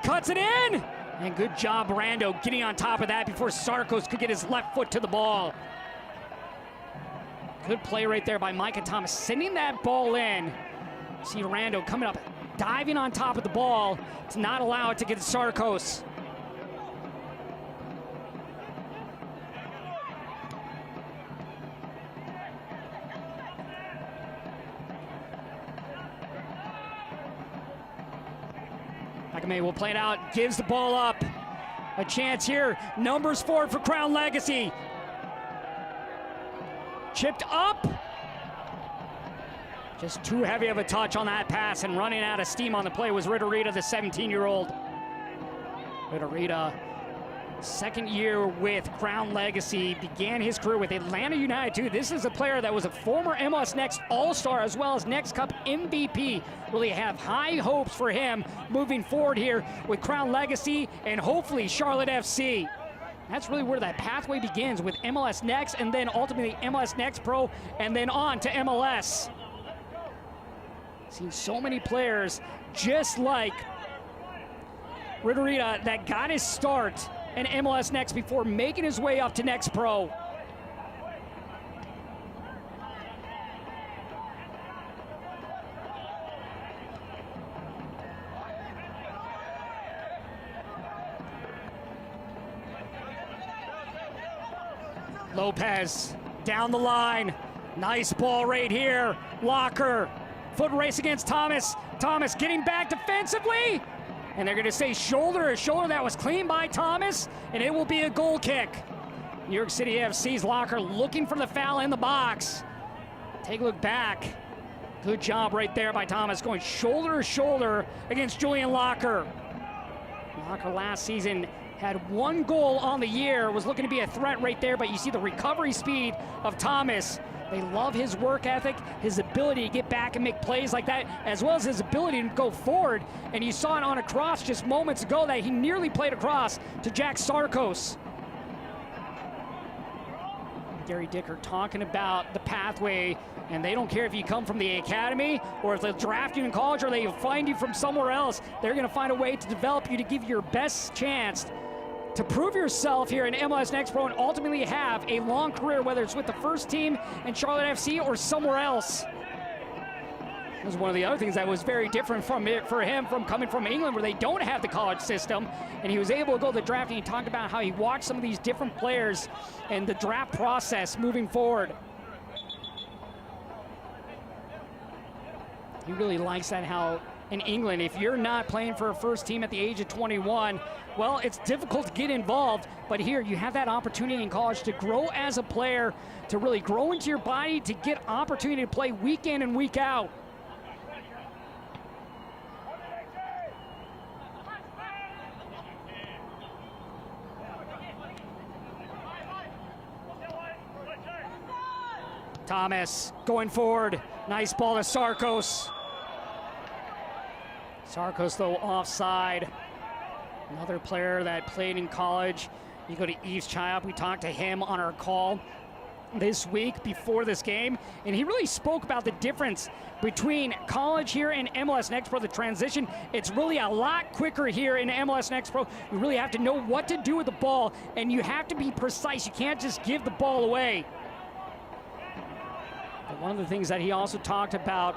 cuts it in. And good job, Rando, getting on top of that before Sarkos could get his left foot to the ball. Good play right there by Micah Thomas, sending that ball in. See Rando coming up, diving on top of the ball to not allow it to get to Sarkos. Nakame will play it out, gives the ball up. A chance here, numbers forward for Crown Legacy. Chipped up. Just too heavy of a touch on that pass, and running out of steam on the play was Ritterita, the 17-year-old. Ritterita, second year with Crown Legacy, began his career with Atlanta United too. This is a player that was a former MLS Next All-Star as well as Next Cup MVP. Really have high hopes for him moving forward here with Crown Legacy and hopefully Charlotte FC. That's really where that pathway begins with MLS Next and then ultimately MLS Next Pro and then on to MLS. Seen so many players just like Ritterita that got his start in MLS Next before making his way up to Next Pro. Lopez down the line. Nice ball right here. Locker. Foot race against Thomas. Thomas getting back defensively. And they're going to say shoulder. A shoulder that was clean by Thomas. And it will be a goal kick. New York City FC's Locker looking for the foul in the box. Take a look back. Good job right there by Thomas, going shoulder to shoulder against Julian Locker. Locker last season had one goal on the year, was looking to be a threat right there, but you see the recovery speed of Thomas. They love his work ethic, his ability to get back and make plays like that, as well as his ability to go forward. And you saw it on a cross just moments ago that he nearly played across to Jack Sarkos. Gary Dicker talking about the pathway, and they don't care if you come from the academy or if they'll draft you in college or they'll find you from somewhere else. They're going to find a way to develop you to give you your best chance to prove yourself here in MLS Next Pro and ultimately have a long career, whether it's with the first team in Charlotte FC or somewhere else. It was one of the other things that was very different for him from coming from England, where they don't have the college system, and he was able to go to the draft, and he talked about how he watched some of these different players and the draft process moving forward. He really likes that, how in England, if you're not playing for a first team at the age of 21, well, it's difficult to get involved, but here you have that opportunity in college to grow as a player, to really grow into your body, to get opportunity to play week in and week out. Thomas going forward. Nice ball to Sarkos. Sarkos, though, offside. Another player that played in college. You go to Yves Chiop. We talked to him on our call this week before this game, and he really spoke about the difference between college here and MLS Next Pro, the transition. It's really a lot quicker here in MLS Next Pro. You really have to know what to do with the ball, and you have to be precise. You can't just give the ball away. But one of the things that he also talked about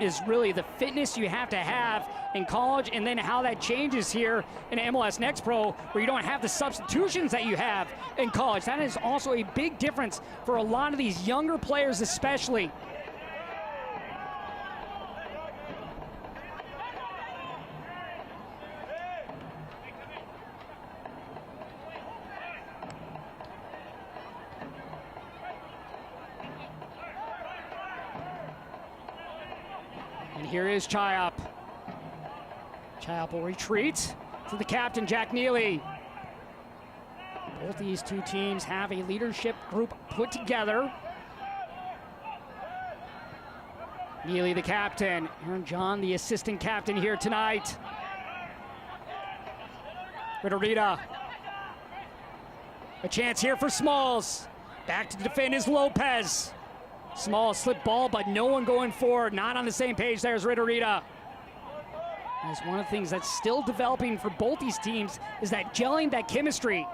is really the fitness you have to have in college, and then how that changes here in MLS Next Pro, where you don't have the substitutions that you have in college. That is also a big difference for a lot of these younger players especially. And here is Chiop. Chiop will retreat to the captain, Jack Neely. Both these two teams have a leadership group put together. Neely, the captain. Aaron John, the assistant captain here tonight. Ritterita. A chance here for Smalls. Back to defend is Lopez. Small slip ball, but no one going forward. Not on the same page there as Ritterita. As one of the things that's still developing for both these teams is that gelling, that chemistry.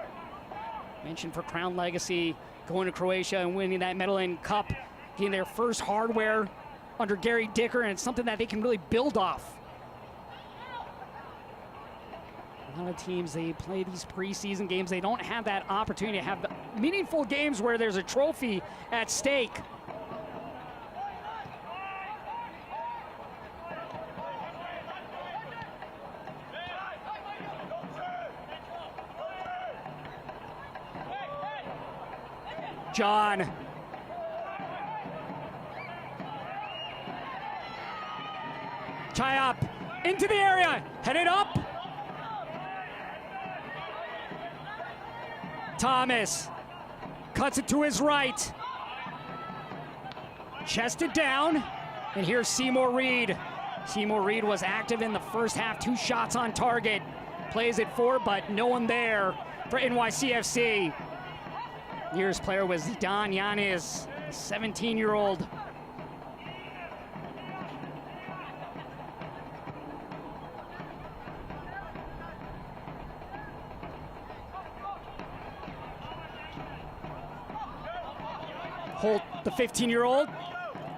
Mentioned for Crown Legacy, going to Croatia and winning that Medellin Cup, getting their first hardware under Gary Dicker, and it's something that they can really build off. A lot of teams, they play these preseason games. They don't have that opportunity to have meaningful games where there's a trophy at stake. John. Chiop into the area, headed up. Thomas cuts it to his right. Chested down, and here's Seymour Reed. Seymour Reed was active in the first half, 2 shots on target. Plays it forward, but no one there for NYCFC. Year's player was Zidane Yanez, a 17-year-old. Holt, the 15-year-old,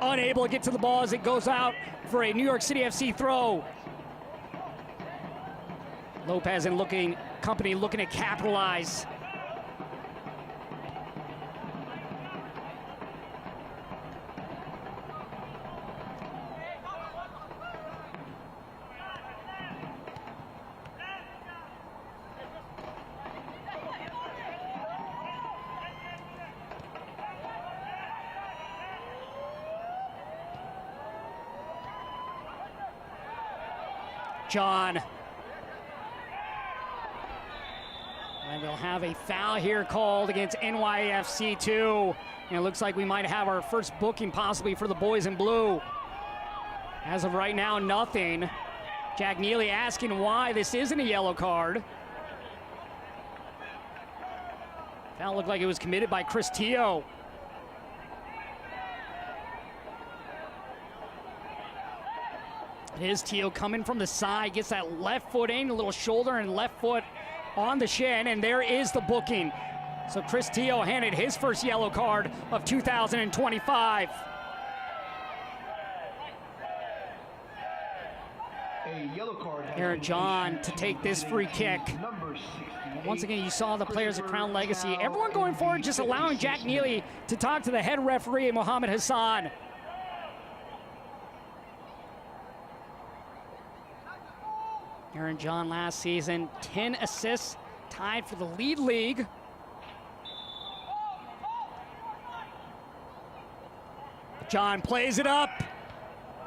unable to get to the ball as it goes out for a New York City FC throw. Lopez and company looking to capitalize. John. And we'll have a foul here called against NYCFC 2. And it looks like we might have our first booking possibly for the boys in blue. As of right now, nothing. Jack Neely asking why this isn't a yellow card. Foul looked like it was committed by Chris Teo. It is Teo coming from the side, gets that left foot in, a little shoulder and left foot on the shin, and there is the booking. So Chris Teo handed his first yellow card of 2025. A yellow card. Aaron John to take this free kick. Once again, you saw the players at Crown Legacy. Everyone going forward, just allowing Jack Neely to talk to the head referee, Mohammed Hassan. Aaron John last season, 10 assists, tied for the league. John plays it up.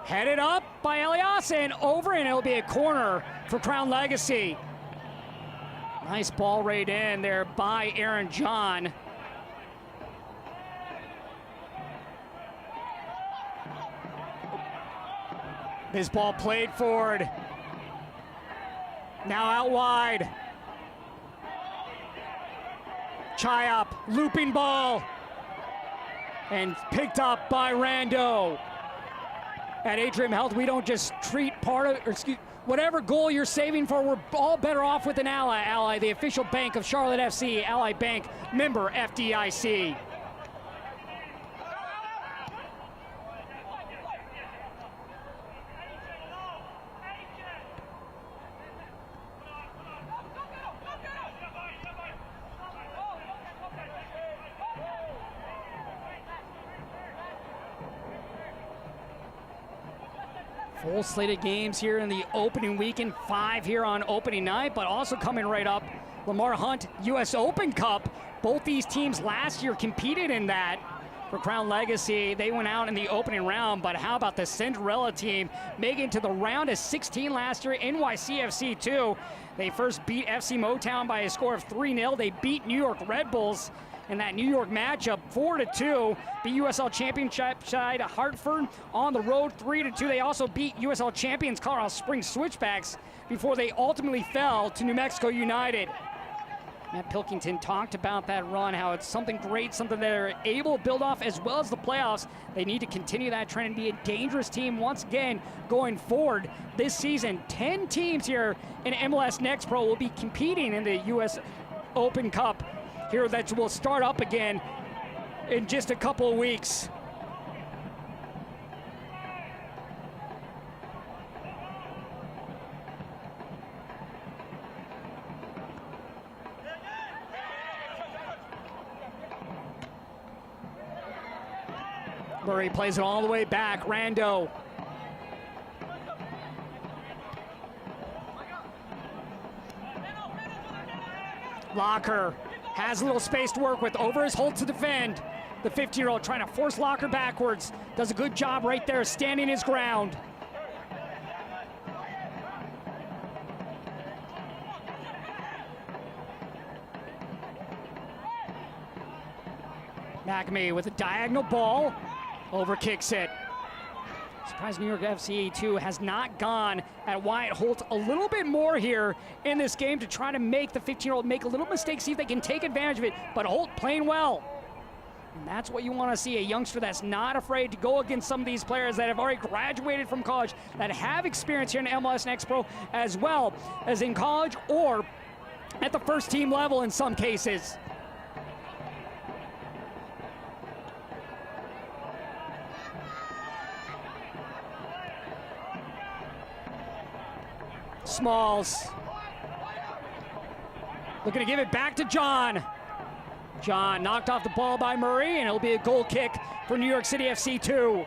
Headed up by Elias and over, and it'll be a corner for Crown Legacy. Nice ball right in there by Aaron John. This ball played forward. Now out wide. Chayop, looping ball. And picked up by Rando. At Atrium Health, we don't just treat part of, whatever goal you're saving for, we're all better off with an Ally. Ally, the official bank of Charlotte FC, Ally Bank, member FDIC. Full slate of games here in the opening weekend, 5 here on opening night, but also coming right up, Lamar Hunt U.S. Open Cup. Both these teams last year competed in that. For Crown Legacy, they went out in the opening round, but how about the Cinderella team making it to the round of 16 last year, NYCFC 2. They first beat FC Motown by a score of 3-0. They beat New York Red Bulls in that New York matchup 4-2. The USL Championship side Hartford on the road 3-2. They also beat USL champions Colorado Springs Switchbacks before they ultimately fell to New Mexico United. Matt Pilkington talked about that run, how it's something great, something they're able to build off as well as the playoffs. They need to continue that trend and be a dangerous team once again going forward this season. 10 teams here in MLS Next Pro will be competing in the U.S. Open Cup here that will start up again in just a couple of weeks. Murray plays it all the way back. Rando. Locker has a little space to work with. Over his Holt to defend. The 15-year-old trying to force Locker backwards. Does a good job right there, standing his ground. McAmey with a diagonal ball. Over kicks it. Surprised New York FC 2 has not gone at Wyatt Holt a little bit more here in this game to try to make the 15-year-old make a little mistake, see if they can take advantage of it. But Holt playing well. And that's what you want to see, a youngster that's not afraid to go against some of these players that have already graduated from college, that have experience here in MLS Next Pro as well as in college or at the first team level in some cases. Smalls looking to give it back to John. John knocked off the ball by Murray, and it'll be a goal kick for New York City FC 2.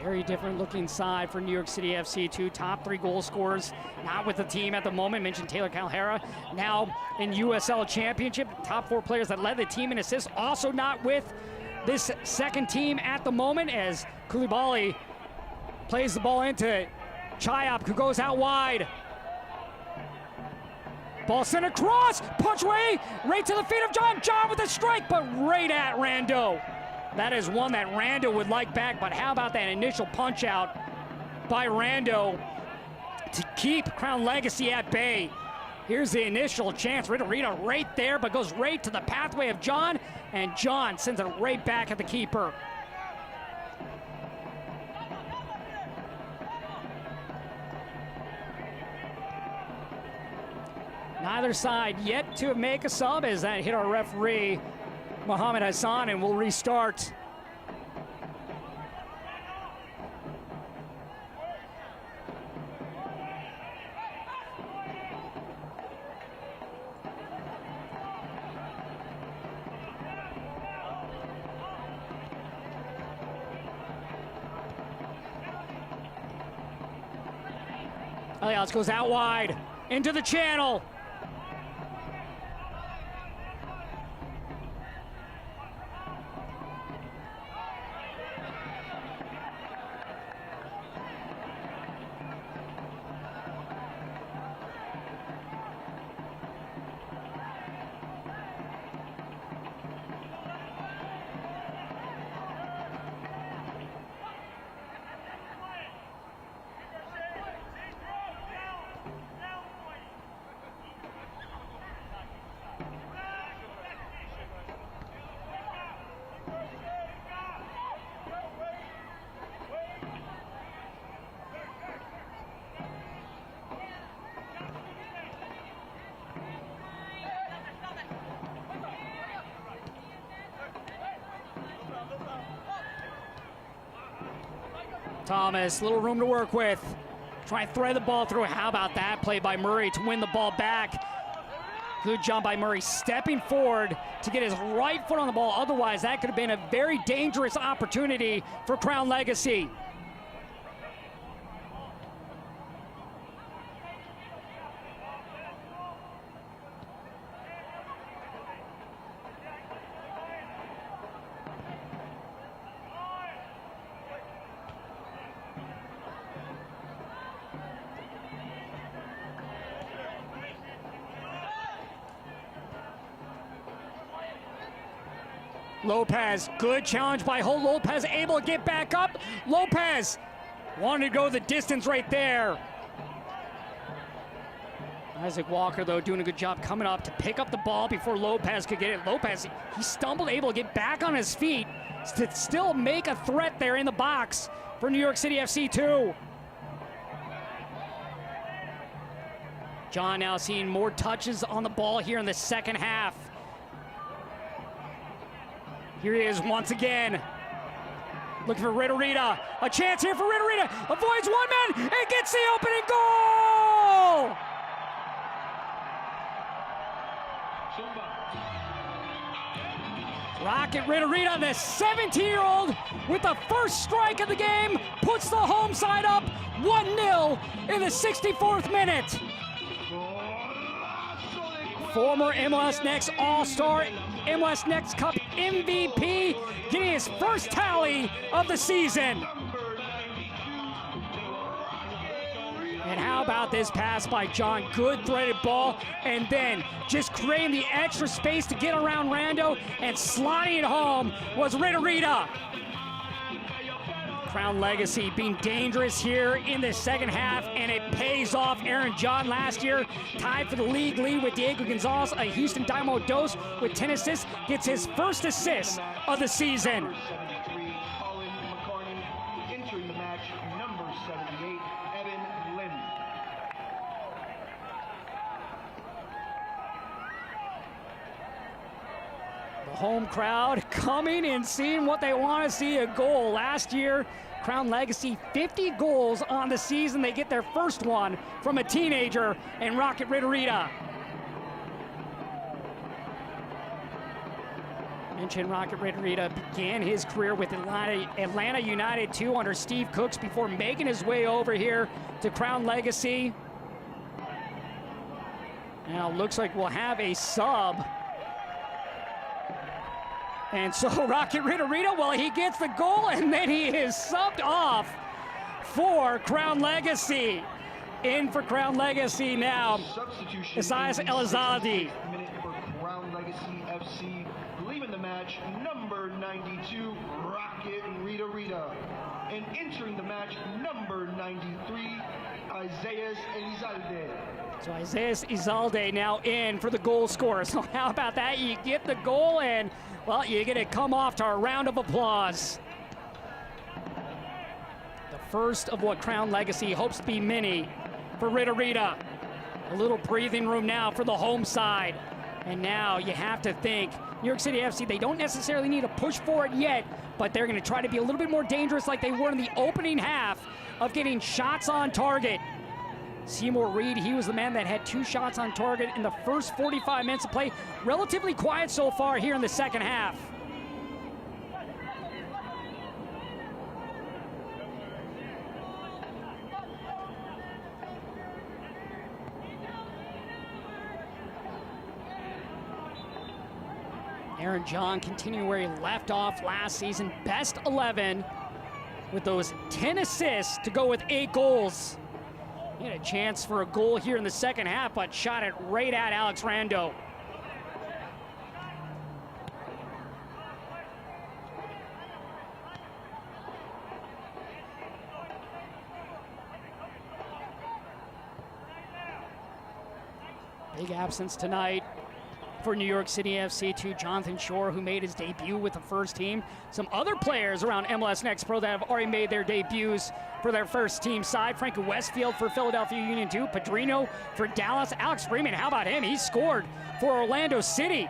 Very different looking side for New York City FC 2. Top 3 goal scorers, not with the team at the moment. Mentioned Taylor Calhera, now in USL Championship. Top 4 players that led the team in assists, also not with this second team at the moment, as Koulibaly plays the ball into Chayop, who goes out wide. Ball sent across, punch way, right to the feet of John. John with a strike, but right at Rando. That is one that Rando would like back, but how about that initial punch out by Rando to keep Crown Legacy at bay? Here's the initial chance. Rita right there, but goes right to the pathway of John, and John sends it right back at the keeper. Neither side yet to make a sub as that hit our referee, Mohammed Hassan, and we'll restart. Elias goes out wide into the channel. Thomas, little room to work with. Try and thread the ball through. How about that play by Murray to win the ball back? Good job by Murray stepping forward to get his right foot on the ball. Otherwise, that could have been a very dangerous opportunity for Crown Legacy. Lopez, good challenge by Holt. Lopez able to get back up. Lopez wanted to go the distance right there. Isaac Walker, though, doing a good job coming up to pick up the ball before Lopez could get it. Lopez, he stumbled, able to get back on his feet to still make a threat there in the box for New York City FC 2. John now seeing more touches on the ball here in the second half. Here he is once again. Looking for Ritarita. A chance here for Ritarita. Avoids one man and gets the opening goal! Rocket Ritarita, the 17-year-old, with the first strike of the game, puts the home side up 1-0 in the 64th minute. Former MLS Next All-Star, MLS Next Cup MVP, getting his first tally of the season. And how about this pass by John? Good threaded ball, and then just creating the extra space to get around Rando and sliding it home was Ritarita. Crown Legacy being dangerous here in the second half, and it pays off. Aaron John last year tied for the league lead with Diego Gonzalez, a Houston Dynamo Dos with 10 assists, gets his first assist of the season. Entering the match, number 78, Evan Lynn. The home crowd coming and seeing what they want to see, a goal. Last year, Crown Legacy 50 goals on the season. They get their first one from a teenager in Rocket Ritarita. Mentioned Rocket Ritarita began his career with Atlanta United 2 under Steve Cooks before making his way over here to Crown Legacy. Now looks like we'll have a sub. And so Rocket Ritarita, well, he gets the goal and then he is subbed off for Crown Legacy. In for Crown Legacy now, Isaias Elizalde. Minute for Crown Legacy FC. Leaving the match, number 92, Rocket Ritarita. And entering the match, number 93, Isaias Elizalde. So Isaias Elizalde now in for the goal scorer. So how about that? You get the goal and, well, you get to come off to a round of applause. The first of what Crown Legacy hopes to be many for Ritarita. A little breathing room now for the home side. And now you have to think, New York City FC, they don't necessarily need to push for it yet, but they're going to try to be a little bit more dangerous like they were in the opening half of getting shots on target. Seymour Reed, he was the man that had 2 shots on target in the first 45 minutes of play. Relatively quiet so far here in the second half. Aaron John continuing where he left off last season. Best 11 with those 10 assists to go with 8 goals. He had a chance for a goal here in the second half, but shot it right at Alex Rando. Big absence tonight for New York City FC to Jonathan Shore, who made his debut with the first team. Some other players around MLS Next Pro that have already made their debuts for their first team side. Frankie Westfield for Philadelphia Union 2. Padrino for Dallas. Alex Freeman, how about him? He scored for Orlando City.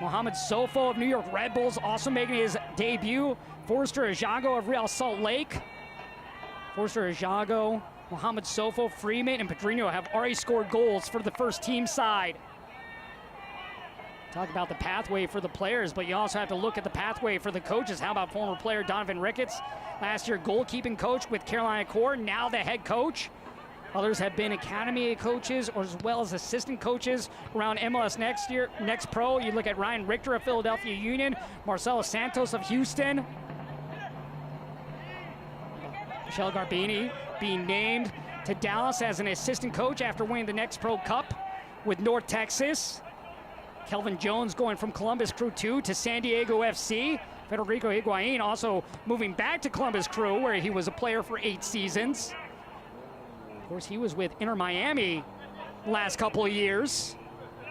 Mohamed Sofo of New York Red Bulls also making his debut. Forster Ajago of Real Salt Lake. Forster Ajago, Mohamed Sofo, Freeman, and Padrino have already scored goals for the first team side. Talk about the pathway for the players, but you also have to look at the pathway for the coaches. How about former player Donovan Ricketts, last year goalkeeping coach with Carolina Core, now the head coach. Others have been academy coaches or as well as assistant coaches around MLS Next Pro. You look at Ryan Richter of Philadelphia Union, Marcelo Santos of Houston. Michelle Garbini being named to Dallas as an assistant coach after winning the Next Pro Cup with North Texas. Kelvin Jones going from Columbus Crew 2 to San Diego FC. Federico Higuain also moving back to Columbus Crew, where he was a player for 8 seasons. Of course, he was with Inter Miami the last couple of years.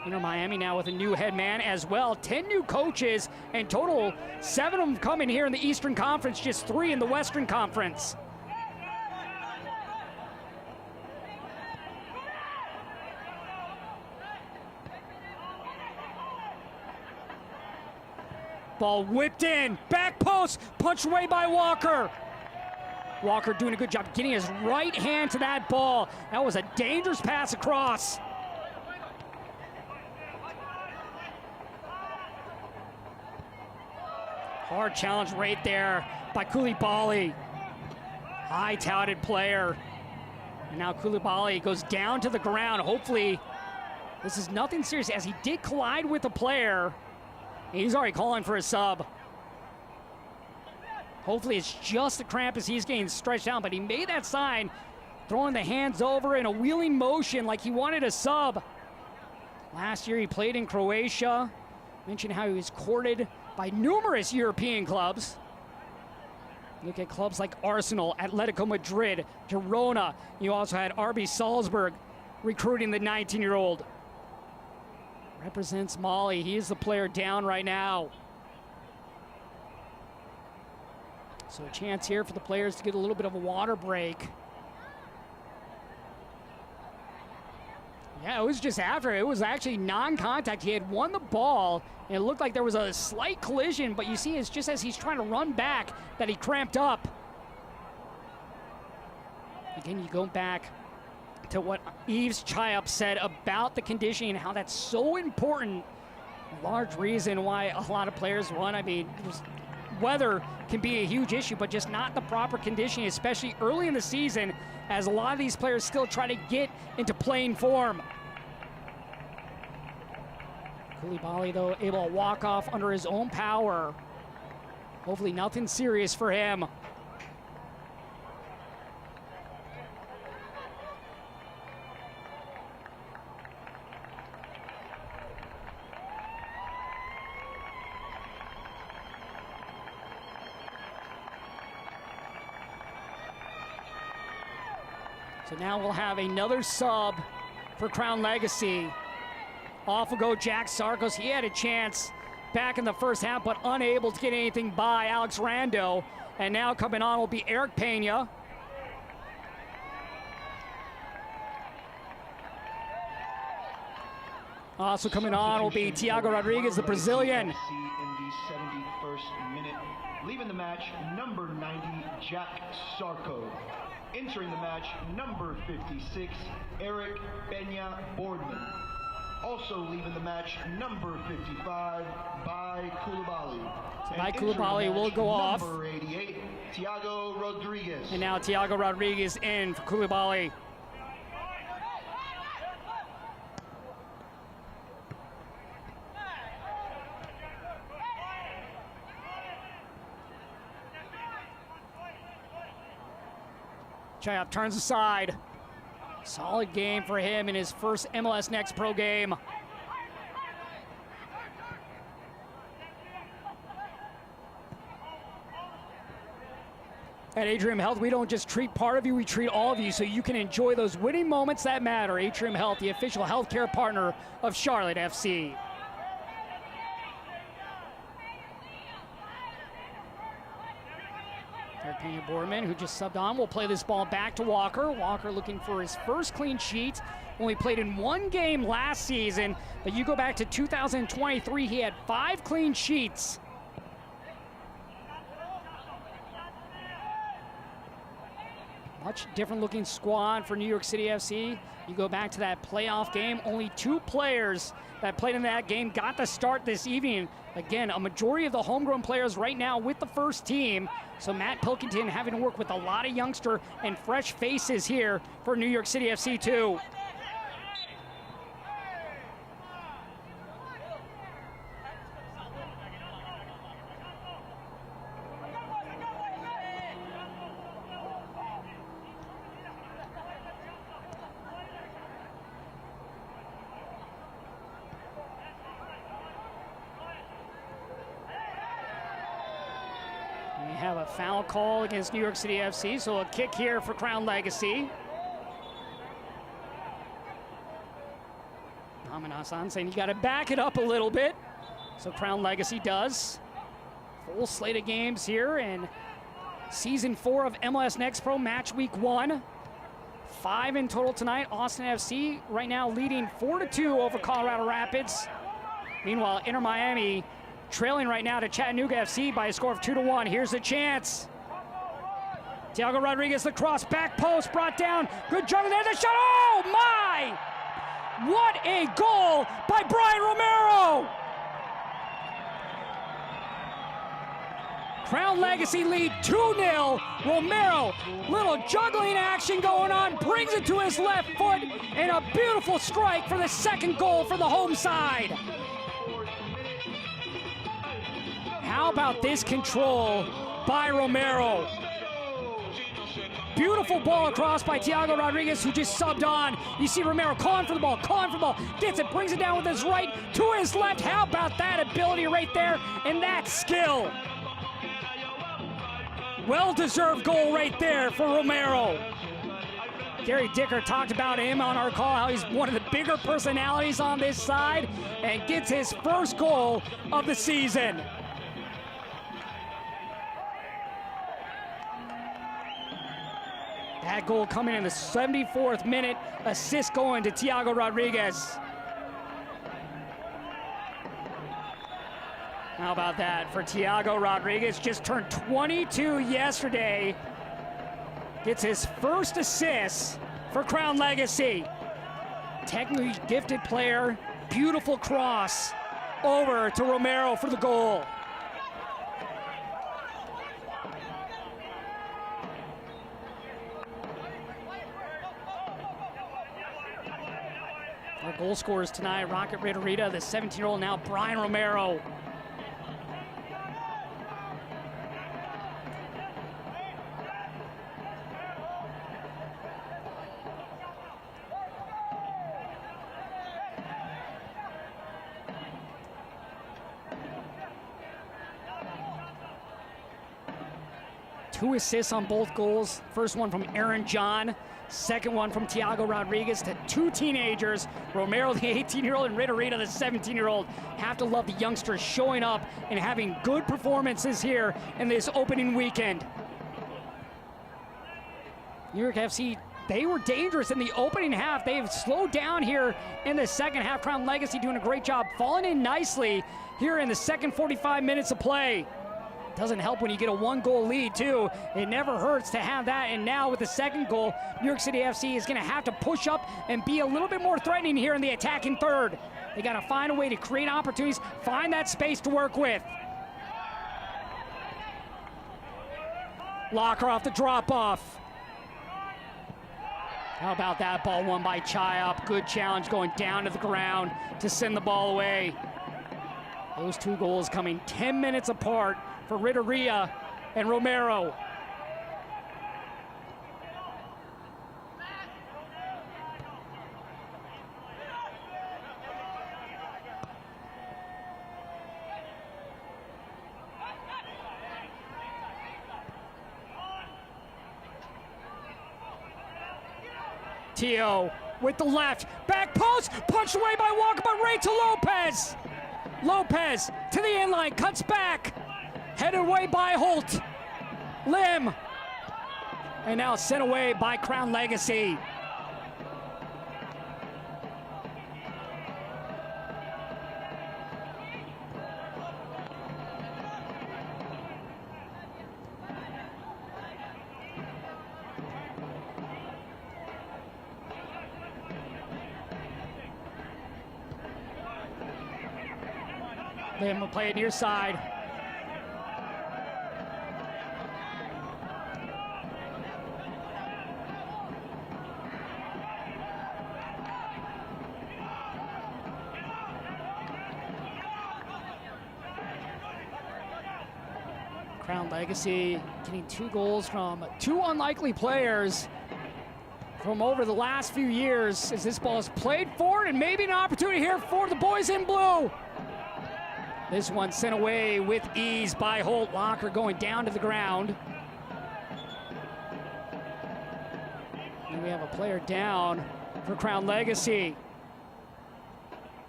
Inter Miami now with a new head man as well. 10 new coaches, and total 7 of them coming here in the Eastern Conference, just 3 in the Western Conference. Ball whipped in, back post, punched away by Walker. Walker doing a good job getting his right hand to that ball. That was a dangerous pass across. Hard challenge right there by Koulibaly. High touted player. And now Koulibaly goes down to the ground. Hopefully this is nothing serious, as he did collide with a player. He's already calling for a sub. Hopefully it's just the cramp as he's getting stretched out, but he made that sign, throwing the hands over in a wheeling motion like he wanted a sub. Last year he played in Croatia. Mentioned how he was courted by numerous European clubs. Look at clubs like Arsenal, Atletico Madrid, Girona. You also had RB Salzburg recruiting the 19-year-old. Represents Mali. He is the player down right now. So a chance here for the players to get a little bit of a water break. Yeah, it was just after. It was actually non-contact. He had won the ball, and it looked like there was a slight collision, but you see it's just as he's trying to run back that he cramped up. Again, you go back to what Yves Chayop said about the conditioning and how that's so important. A large reason why a lot of players run. I mean, weather can be a huge issue, but just not the proper conditioning, especially early in the season, as a lot of these players still try to get into playing form. Koulibaly, though, able to walk off under his own power. Hopefully nothing serious for him. So now we'll have another sub for Crown Legacy. Off will go Jack Sarkos. He had a chance back in the first half, but unable to get anything by Alex Rando. And now coming on will be Eric Pena. Also coming on will be Thiago Rodriguez, the Brazilian. In the 71st minute, leaving the match, number 90, Jack Sarko. Entering the match, number 56, Eric Benya Boardman. Also leaving the match, number 55, Bai Koulibaly. So Bai Koulibaly will go off. Number 88, Thiago Rodriguez. And now Thiago Rodriguez in for Koulibaly. Chayop turns aside. Solid game for him in his first MLS Next Pro game. At Atrium Health, we don't just treat part of you, we treat all of you so you can enjoy those winning moments that matter. Atrium Health, the official healthcare partner of Charlotte FC. Eric Pena Boardman, who just subbed on, will play this ball back to Walker. Walker looking for his first clean sheet. Only played in one game last season, but you go back to 2023, he had 5 clean sheets. Much different looking squad for New York City FC. You go back to that playoff game, only 2 players that played in that game got the start this evening. Again, a majority of the homegrown players right now with the first team. So Matt Pilkington having to work with a lot of youngster and fresh faces here for New York City FC too. We have a foul call against New York City FC, so a kick here for Crown Legacy. Ahmed Hassan saying you got to back it up a little bit. So Crown Legacy does. Full slate of games here in Season 4 of MLS Next Pro Match Week 1. 5 in total tonight. Austin FC right now leading 4-2 over Colorado Rapids. Meanwhile, Inter Miami trailing right now to Chattanooga FC by a score of 2-1. Here's the chance. Thiago Rodriguez, the cross, back post, brought down. Good juggle there, the shot. Oh my! What a goal by Brian Romero! Crown Legacy lead 2-0. Romero, little juggling action going on, brings it to his left foot, and a beautiful strike for the second goal for the home side. How about this control by Romero? Beautiful ball across by Thiago Rodriguez, who just subbed on. You see Romero calling for the ball, gets it, brings it down with his right to his left. How about that ability right there and that skill? Well-deserved goal right there for Romero. Gary Dicker talked about him on our call, how he's one of the bigger personalities on this side, and gets his first goal of the season. That goal coming in the 74th minute, assist going to Thiago Rodriguez. How about that for Thiago Rodriguez? Just turned 22 yesterday. Gets his first assist for Crown Legacy. Technically gifted player, beautiful cross over to Romero for the goal. Our goal scorers tonight, Rocket Rita, the 17-year-old now, Brian Romero. Two assists on both goals. First one from Aaron John. Second one from Thiago Rodriguez to 2 teenagers. Romero, the 18-year-old, and Rita, the 17-year-old. Have to love the youngsters showing up and having good performances here in this opening weekend. New York FC They were dangerous in the opening half. They've slowed down here in the second half. Crown Legacy doing a great job, falling in nicely here in the second 45 minutes of play. Doesn't help when you get a 1-goal lead, too. It never hurts to have that. And now with the second goal, New York City FC is going to have to push up and be a little bit more threatening here in the attacking third. They got to find a way to create opportunities, find that space to work with. Locker off the drop-off. How about that ball won by Chayop? Good challenge going down to the ground to send the ball away. Those two goals coming 10 minutes apart for Renteria and Romero. Tio with the left, back post, punched away by Walker, but right to Lopez. Lopez to the inline, cuts back, headed away by Holt. Lim, and now sent away by Crown Legacy. Lim will play it near side. Crown Legacy getting 2 goals from 2 unlikely players from over the last few years as this ball is played forward, and maybe an opportunity here for the boys in blue. This one sent away with ease by Holt. Locker going down to the ground. And we have a player down for Crown Legacy.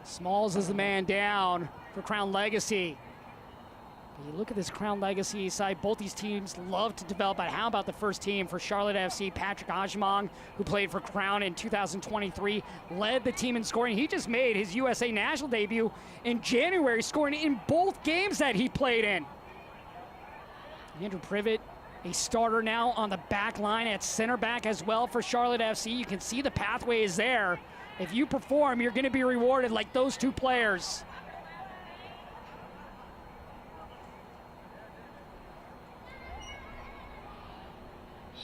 Smalls is the man down for Crown Legacy. But you look at this Crown Legacy side, both these teams love to develop, but how about the first team for Charlotte FC? Patrick Ajimong, who played for Crown in 2023, led the team in scoring. He just made his USA national debut in January, scoring in both games that he played in. Andrew Privet, a starter now on the back line at center back as well for Charlotte FC. You can see the pathway is there. If you perform, you're going to be rewarded like those two players.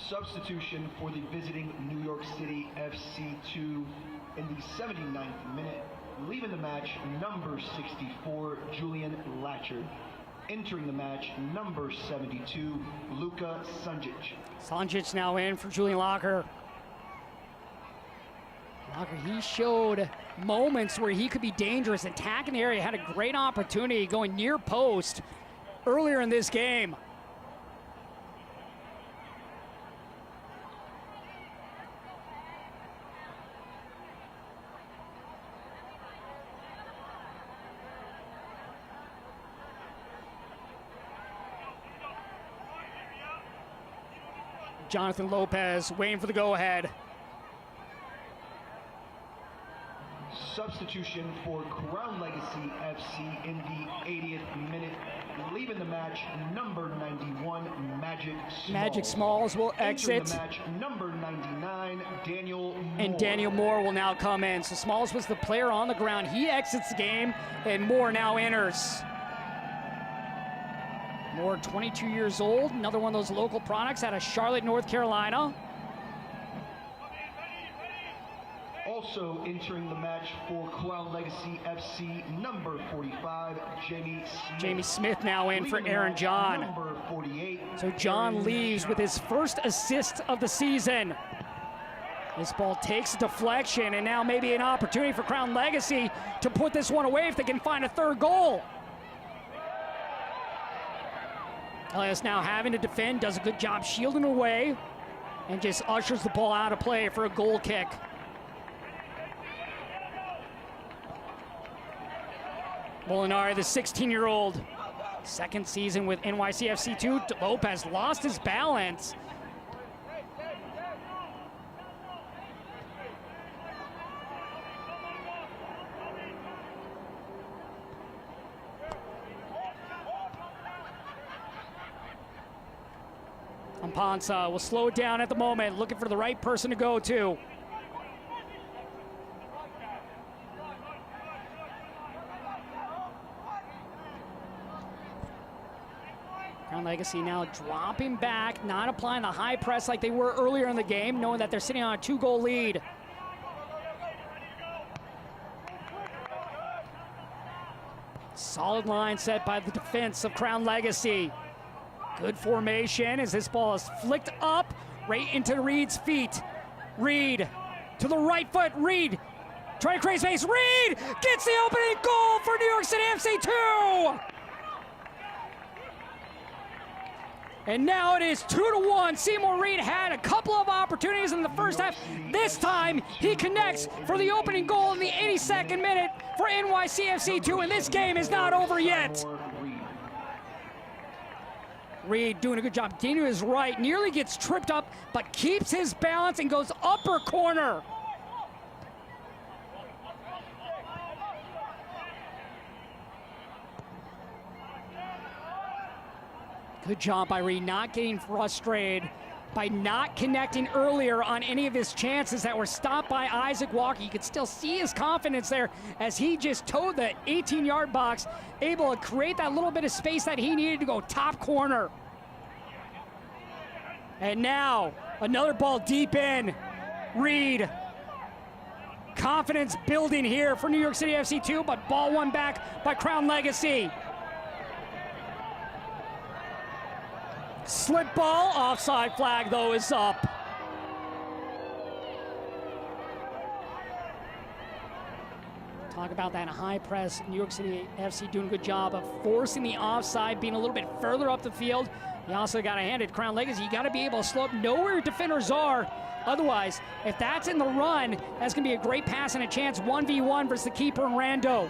Substitution for the visiting New York City FC2 in the 79th minute. Leaving the match, number 64, Julian Latchard. Entering the match, number 72, Luka Sunjic. Sunjic now in for Julian Locker. Locker, he showed moments where he could be dangerous, attacking the area, had a great opportunity going near post earlier in this game. Jonathan Lopez waiting for the go-ahead. Substitution for Crown Legacy FC in the 80th minute. Leaving the match, number 91, Magic Smalls. Magic Smalls will exit. Entering the match, number 99, Daniel Moore. And Daniel Moore will now come in. So Smalls was the player on the ground. He exits the game, and Moore now enters. Moore, 22 years old, another one of those local products out of Charlotte, North Carolina. Also entering the match for Crown Legacy FC, number 45, Jamie Smith. Jamie Smith now in for Aaron John. Number 48. So John leaves with his first assist of the season. This ball takes a deflection, and now maybe an opportunity for Crown Legacy to put this one away if they can find a third goal. Elias now having to defend, does a good job shielding away, and just ushers the ball out of play for a goal kick. Molinari, the 16-year-old, second season with NYCFC 2. Lopez lost his balance. Ampansa will slow it down at the moment, looking for the right person to go to. Crown Legacy now dropping back, not applying the high press like they were earlier in the game, knowing that they're sitting on a 2-goal lead. Solid line set by the defense of Crown Legacy. Good formation as this ball is flicked up right into Reed's feet. Reed to the right foot. Reed trying to create space. Reed gets the opening goal for New York City FC 2. And now it is 2-1. Seymour Reed had a couple of opportunities in the first half. This time he connects for the opening goal in the 82nd minute for NYCFC 2, and this game is not over yet. Reed doing a good job. Getting to his right, nearly gets tripped up, but keeps his balance and goes upper corner. Good job by Reed, not getting frustrated by not connecting earlier on any of his chances that were stopped by Isaac Walker. You could still see his confidence there as he just towed the 18-yard box, able to create that little bit of space that he needed to go top corner. And now, another ball deep in. Reed. Confidence building here for New York City FC 2, but ball won back by Crown Legacy. Slip ball, offside flag though is up. Talk about that high press. New York City FC doing a good job of forcing the offside, being a little bit further up the field. You also got to hand it Crown Legacy. You got to be able to slow up, know where your defenders are. Otherwise, if that's in the run, that's going to be a great pass and a chance 1v1 versus the keeper and Rando.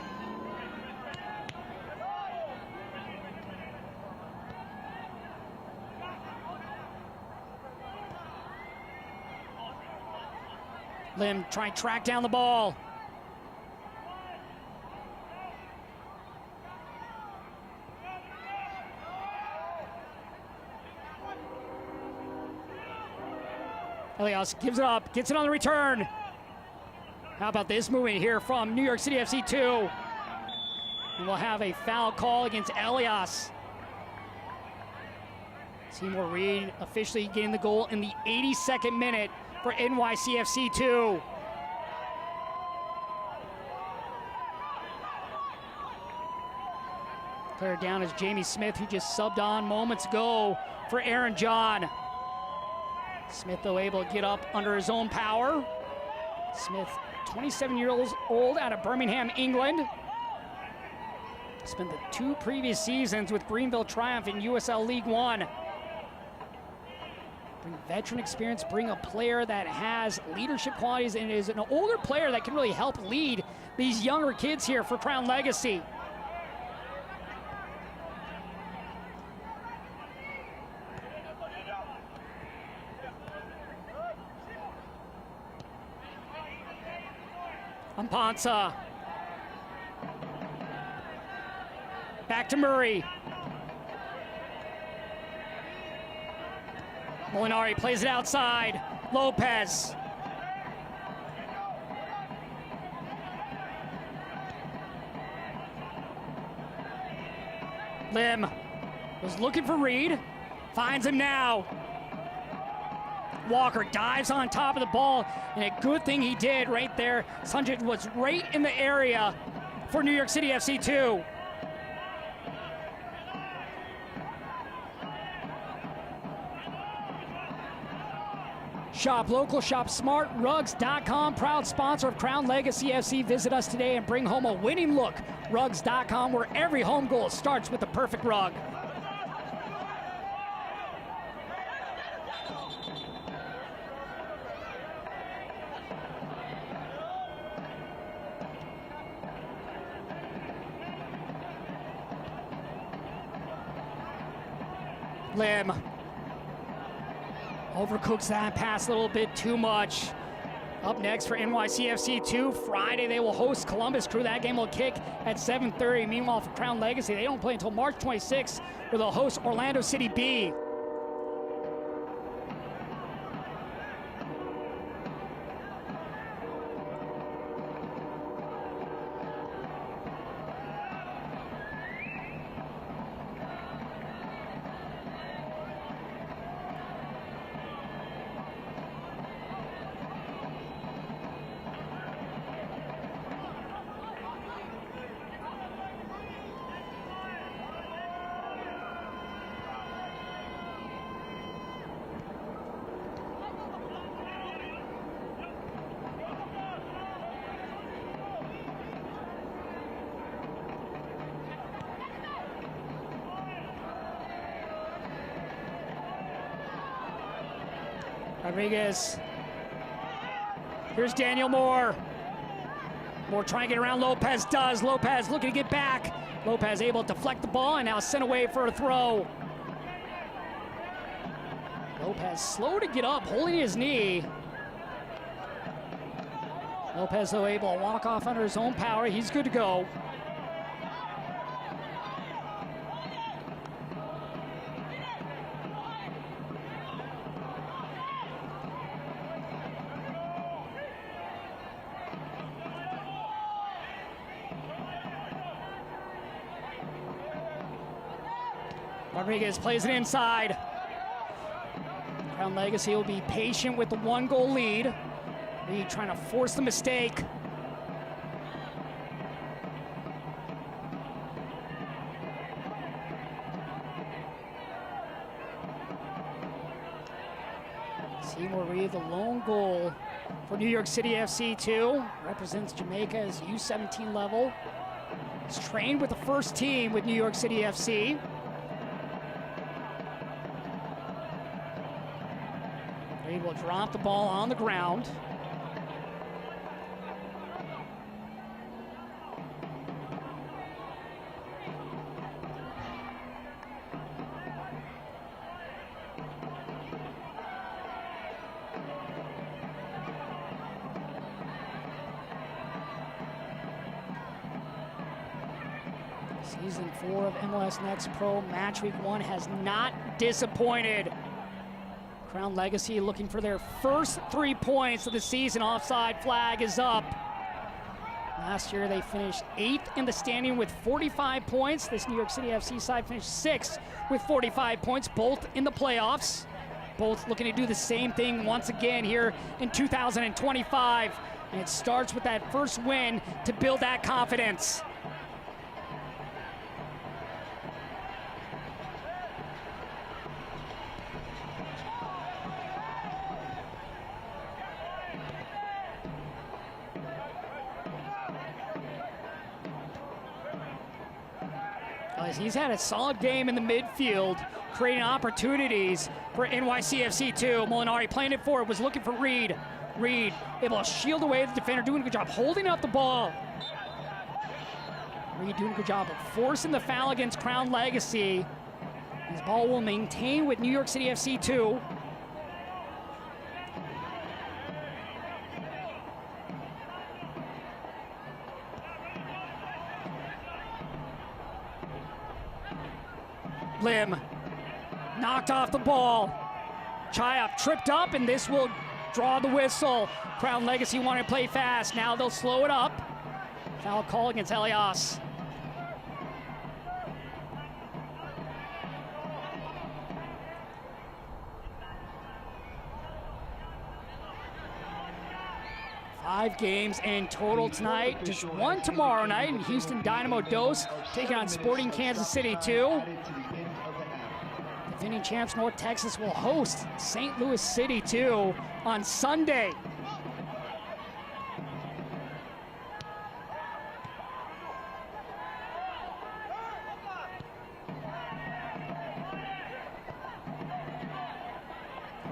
Lim trying to track down the ball. Elias gives it up, gets it on the return. How about this movement here from New York City FC 2? And we'll have a foul call against Elias. Seymour Reed officially getting the goal in the 82nd minute for NYCFC 2. Cleared down is Jamie Smith, who just subbed on moments ago for Aaron John. Smith, though, able to get up under his own power. Smith, 27 years old, out of Birmingham, England. Spent the 2 previous seasons with Greenville Triumph in USL League One. Bring veteran experience, bring a player that has leadership qualities and is an older player that can really help lead these younger kids here for Crown Legacy. Ampansa. Back to Murray. Molinari plays it outside. Lopez. Lim was looking for Reed. Finds him now. Walker dives on top of the ball, and a good thing he did right there. Sanjit was right in the area for New York City FC 2. Shop local, shop smart. Rugs.com, proud sponsor of Crown Legacy FC. Visit us today and bring home a winning look. Rugs.com, where every home goal starts with the perfect rug. Lim overcooks that pass a little bit too much. Up next for NYCFC 2, Friday they will host Columbus Crew. That game will kick at 7:30. Meanwhile, for Crown Legacy, they don't play until March 26th, where they'll host Orlando City B. Rodriguez. Here's Daniel Moore. Moore trying to get around Lopez, does. Lopez looking to get back. Lopez able to deflect the ball and now sent away for a throw. Lopez slow to get up, holding his knee. Lopez, though, able to walk off under his own power. He's good to go. Rodriguez plays it inside. Crown Legacy will be patient with the 1-goal lead. Reed trying to force the mistake. Seymour Reed, the lone goal for New York City FC 2. Represents Jamaica as U17 level. He's trained with the first team with New York City FC. Reed will drop the ball on the ground. Season 4 of MLS Next Pro Match Week 1 has not disappointed. Crown Legacy looking for their first 3 points of the season. Offside flag is up. Last year they finished 8th in the standing with 45 points. This New York City FC side finished 6th with 45 points, both in the playoffs. Both looking to do the same thing once again here in 2025. And it starts with that first win to build that confidence. He's had a solid game in the midfield, creating opportunities for NYCFC 2. Molinari playing it forward, was looking for Reed. Reed able to shield away the defender, doing a good job holding up the ball. Reed doing a good job of forcing the foul against Crown Legacy. His ball will maintain with New York City FC 2. Lim knocked off the ball. Chayop tripped up, and this will draw the whistle. Crown Legacy wanted to play fast. Now they'll slow it up. Foul call against Elias. Five games in total tonight. Just one tomorrow night in Houston Dynamo Dos, taking on Sporting Kansas City 2. Defending champs North Texas will host St. Louis City 2 on Sunday.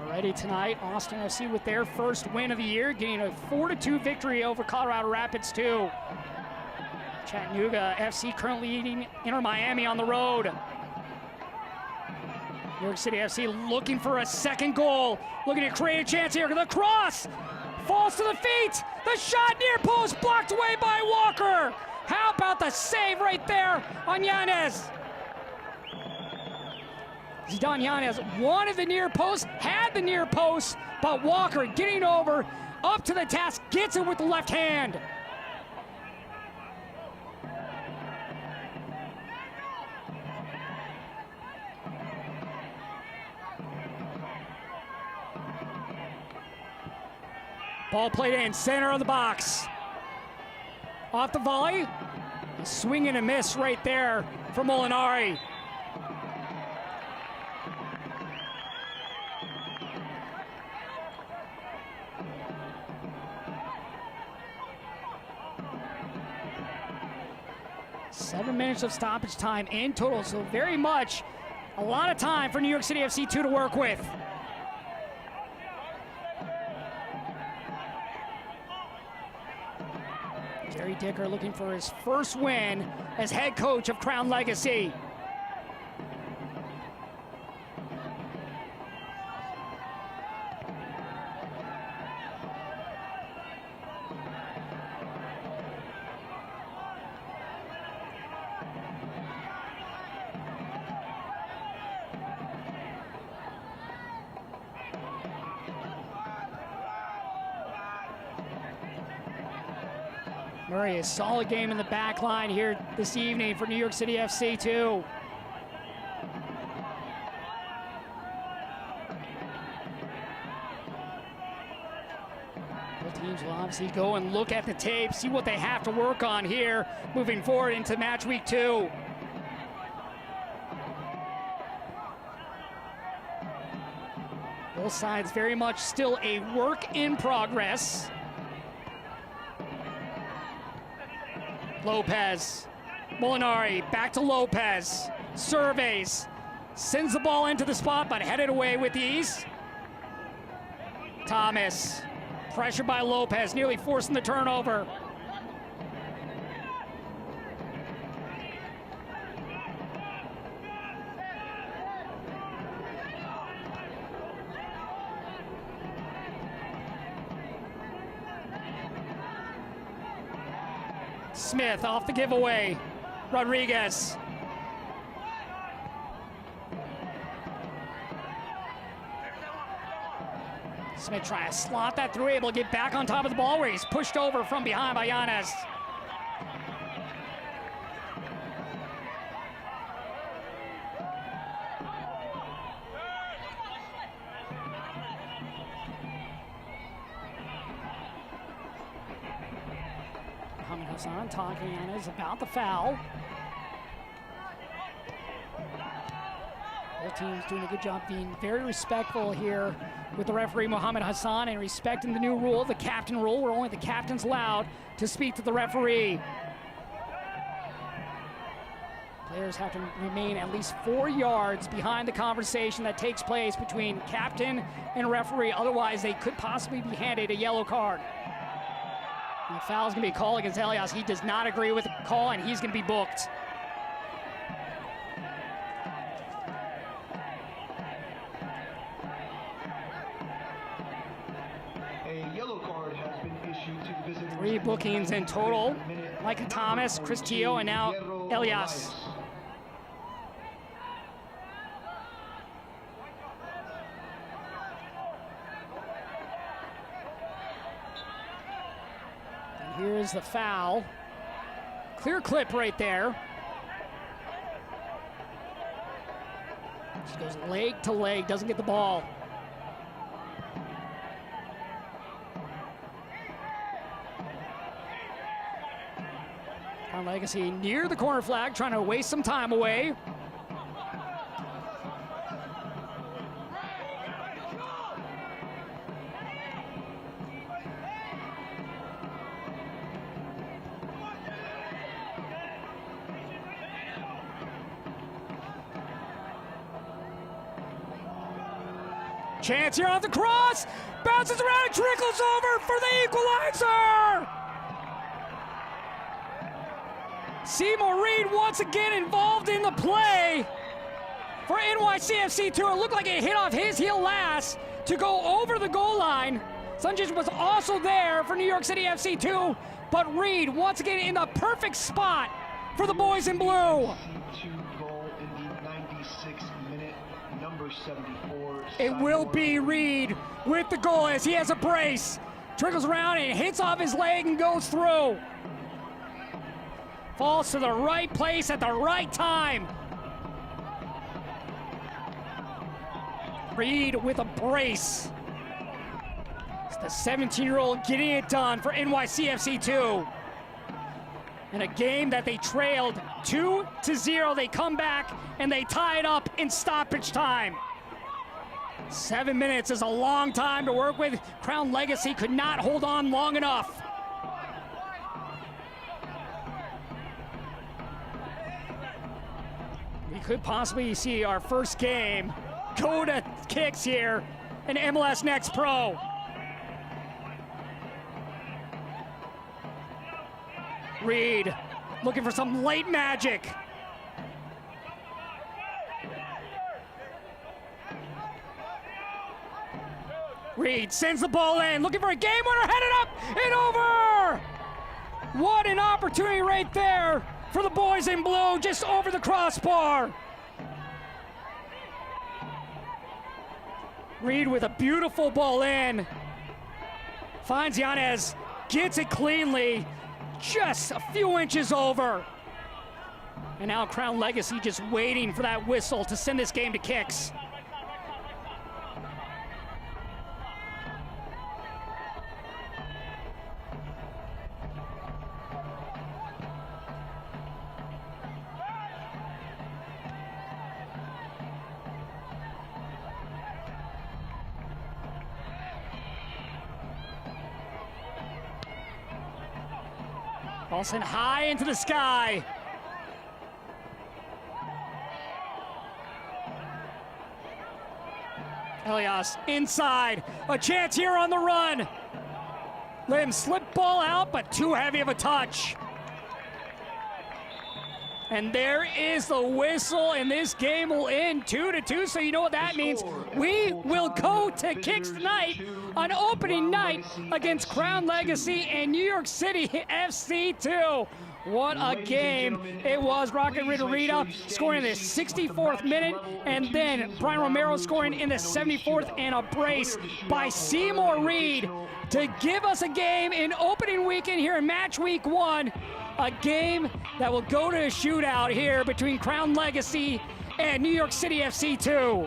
Already tonight, Austin FC with their first win of the year, getting a 4-2 victory over Colorado Rapids 2. Chattanooga FC currently leading Inter Miami on the road. New York City FC looking for a second goal, looking to create a chance here. The cross falls to the feet. The shot near post blocked away by Walker. How about the save right there on Yanez? Zidane Yanez wanted the near post, had the near post, but Walker getting over, up to the task, gets it with the left hand. Ball played in, center of the box. Off the volley, a swing and a miss right there for Molinari. Seven minutes of stoppage time in total, so very much a lot of time for New York City FC 2 to work with. Jerry Dicker looking for his first win as head coach of Crown Legacy. Murray, a solid game in the back line here this evening for New York City FC too. Both teams will obviously go and look at the tape, see what they have to work on here moving forward into match week 2. Both sides very much still a work in progress. Lopez, Molinari, back to Lopez, surveys, sends the ball into the spot, but headed away with ease. Thomas, pressured by Lopez, nearly forcing the turnover. Smith off the giveaway. Rodriguez. Smith trying to slot that through, able to get back on top of the ball where he's pushed over from behind by Yanez. Hassan talking Yanez about the foul. Both teams doing a good job being very respectful here with the referee Mohamed Hassan and respecting the new rule, the captain rule, where only the captain's allowed to speak to the referee. Players have to remain at least 4 yards behind the conversation that takes place between captain and referee. Otherwise, they could possibly be handed a yellow card. The foul is going to be called against Elias. He does not agree with the call, and he's going to be booked. A yellow card has been issued to the visitors. 3 bookings in total. Micah Thomas, Chris Teo, and now Elias. Here's the foul. Clear clip right there. She goes leg to leg, doesn't get the ball. Crown Legacy near the corner flag, trying to waste some time away. Chance here off the cross, bounces around and trickles over for the equalizer! Seymour Reed once again involved in the play for NYCFC 2. It looked like it hit off his heel last to go over the goal line. Sanchez was also there for New York City FC 2, but Reed once again in the perfect spot for the boys in blue. Goal in the 96th minute, number 74. It will be Reed with the goal as he has a brace. Trickles around and hits off his leg and goes through. Falls to the right place at the right time. Reed with a brace. It's the 17-year-old getting it done for NYCFC 2. In a game that they trailed 2-0, they come back and they tie it up in stoppage time. 7 minutes is a long time to work with. Crown Legacy could not hold on long enough. We could possibly see our first game go to kicks here in MLS NEXT Pro. Reed looking for some late magic. Reed sends the ball in, looking for a game winner, headed up and over! What an opportunity right there for the boys in blue, just over the crossbar. Reed with a beautiful ball in. Finds Yanez, gets it cleanly, just a few inches over. And now Crown Legacy just waiting for that whistle to send this game to kicks. Ball sent high into the sky. Elias inside, a chance here on the run. Let him slip ball out, but too heavy of a touch. And there is the whistle, and this game will end 2-2, so you know what that means. We will go to kicks tonight on opening night against Crown Legacy and New York City FC 2. What a game it was. Rocket Rita scoring in the 64th minute, and then Brian Romero scoring in the 74th, and a brace by Seymour Reed to give us a game in opening weekend here in match week 1. A game that will go to a shootout here between Crown Legacy and New York City FC 2.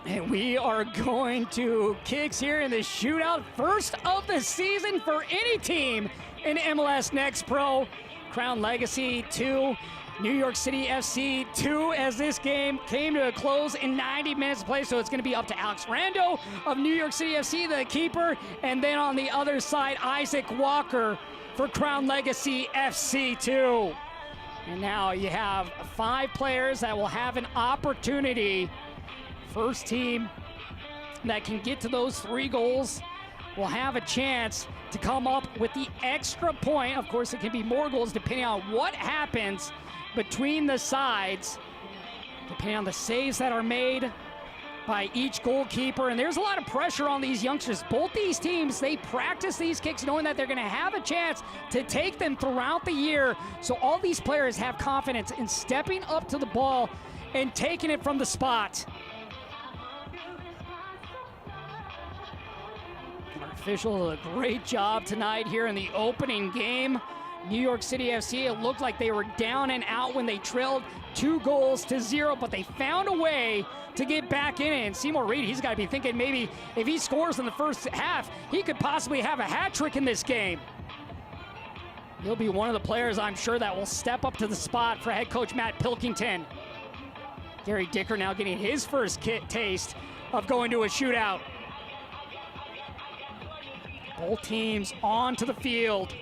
And we are going to kicks here in the shootout. First of the season for any team in MLS Next Pro. Crown Legacy 2, New York City FC 2, as this game came to a close in 90 minutes of play. So it's going to be up to Alex Rando of New York City FC, the keeper. And then on the other side, Isaac Walker for Crown Legacy FC 2. And now you have 5 players that will have an opportunity. First team that can get to those 3 goals will have a chance to come up with the extra point. Of course, it can be more goals depending on what happens between the sides, depending on the saves that are made by each goalkeeper. And there's a lot of pressure on these youngsters. Both these teams, they practice these kicks knowing that they're going to have a chance to take them throughout the year. So all these players have confidence in stepping up to the ball and taking it from the spot. Officials did a great job tonight here in the opening game. New York City FC, it looked like they were down and out when they trailed 2-0, but they found a way to get back in it. And Seymour Reed, he's got to be thinking maybe if he scores in the first half, he could possibly have a hat trick in this game. He'll be one of the players, I'm sure, that will step up to the spot for head coach Matt Pilkington. Gary Dicker now getting his first taste of going to a shootout. Both teams onto the field.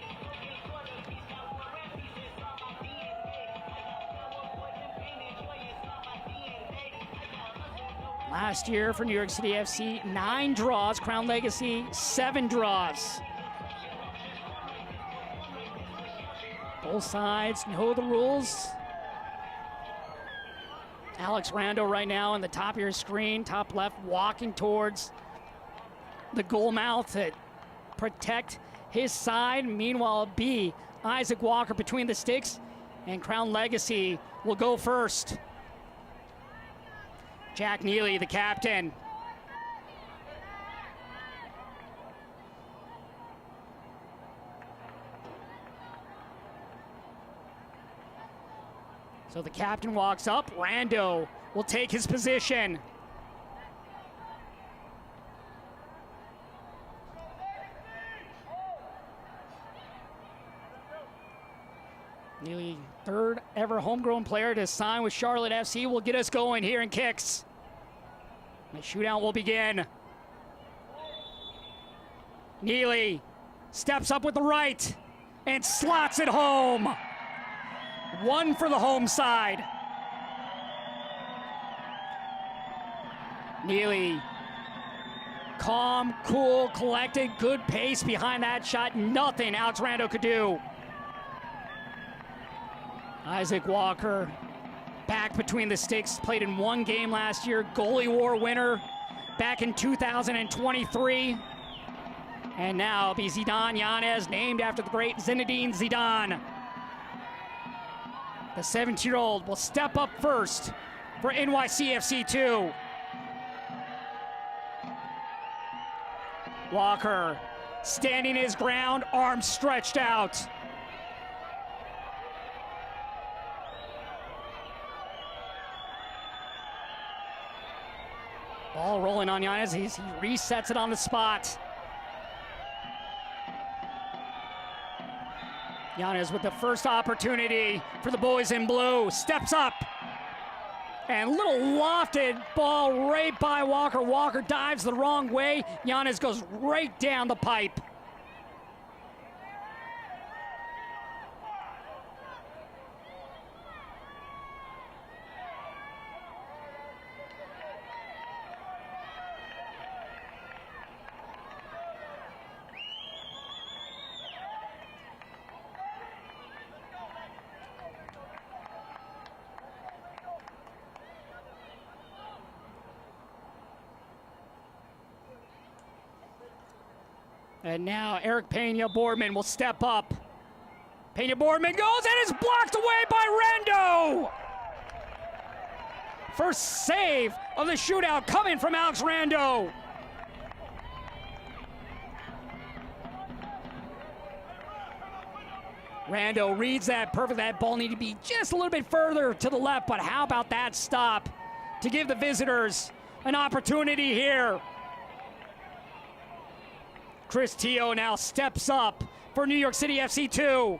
Last year for New York City FC, 9 draws. Crown Legacy, 7 draws. Both sides know the rules. Alex Rando right now on the top of your screen, top left, walking towards the goal mouth to protect his side. Meanwhile, B, Isaac Walker between the sticks, and Crown Legacy will go first. Jack Neely, the captain. So the captain walks up. Rando will take his position. Nearly third ever homegrown player to sign with Charlotte FC will get us going here in kicks. The shootout will begin. Neely steps up with the right and slots it home. One for the home side. Neely, calm, cool, collected, good pace behind that shot. Nothing Alex Rando could do. Isaac Walker back between the sticks, played in one game last year, goalie war winner back in 2023. And now it'll be Zidane Yanez, named after the great Zinedine Zidane. The 17-year-old will step up first for NYCFC 2. Walker standing his ground, arms stretched out. Ball rolling on Yanez. He resets it on the spot. Yanez with the first opportunity for the boys in blue. Steps up. And a little lofted ball right by Walker. Walker dives the wrong way. Yanez goes right down the pipe. And now Eric Pena-Boardman will step up. Pena-Boardman goes and is blocked away by Rando. First save of the shootout coming from Alex Rando. Rando reads that perfect. That ball needed to be just a little bit further to the left, but how about that stop to give the visitors an opportunity here? Chris Teo now steps up for New York City FC 2.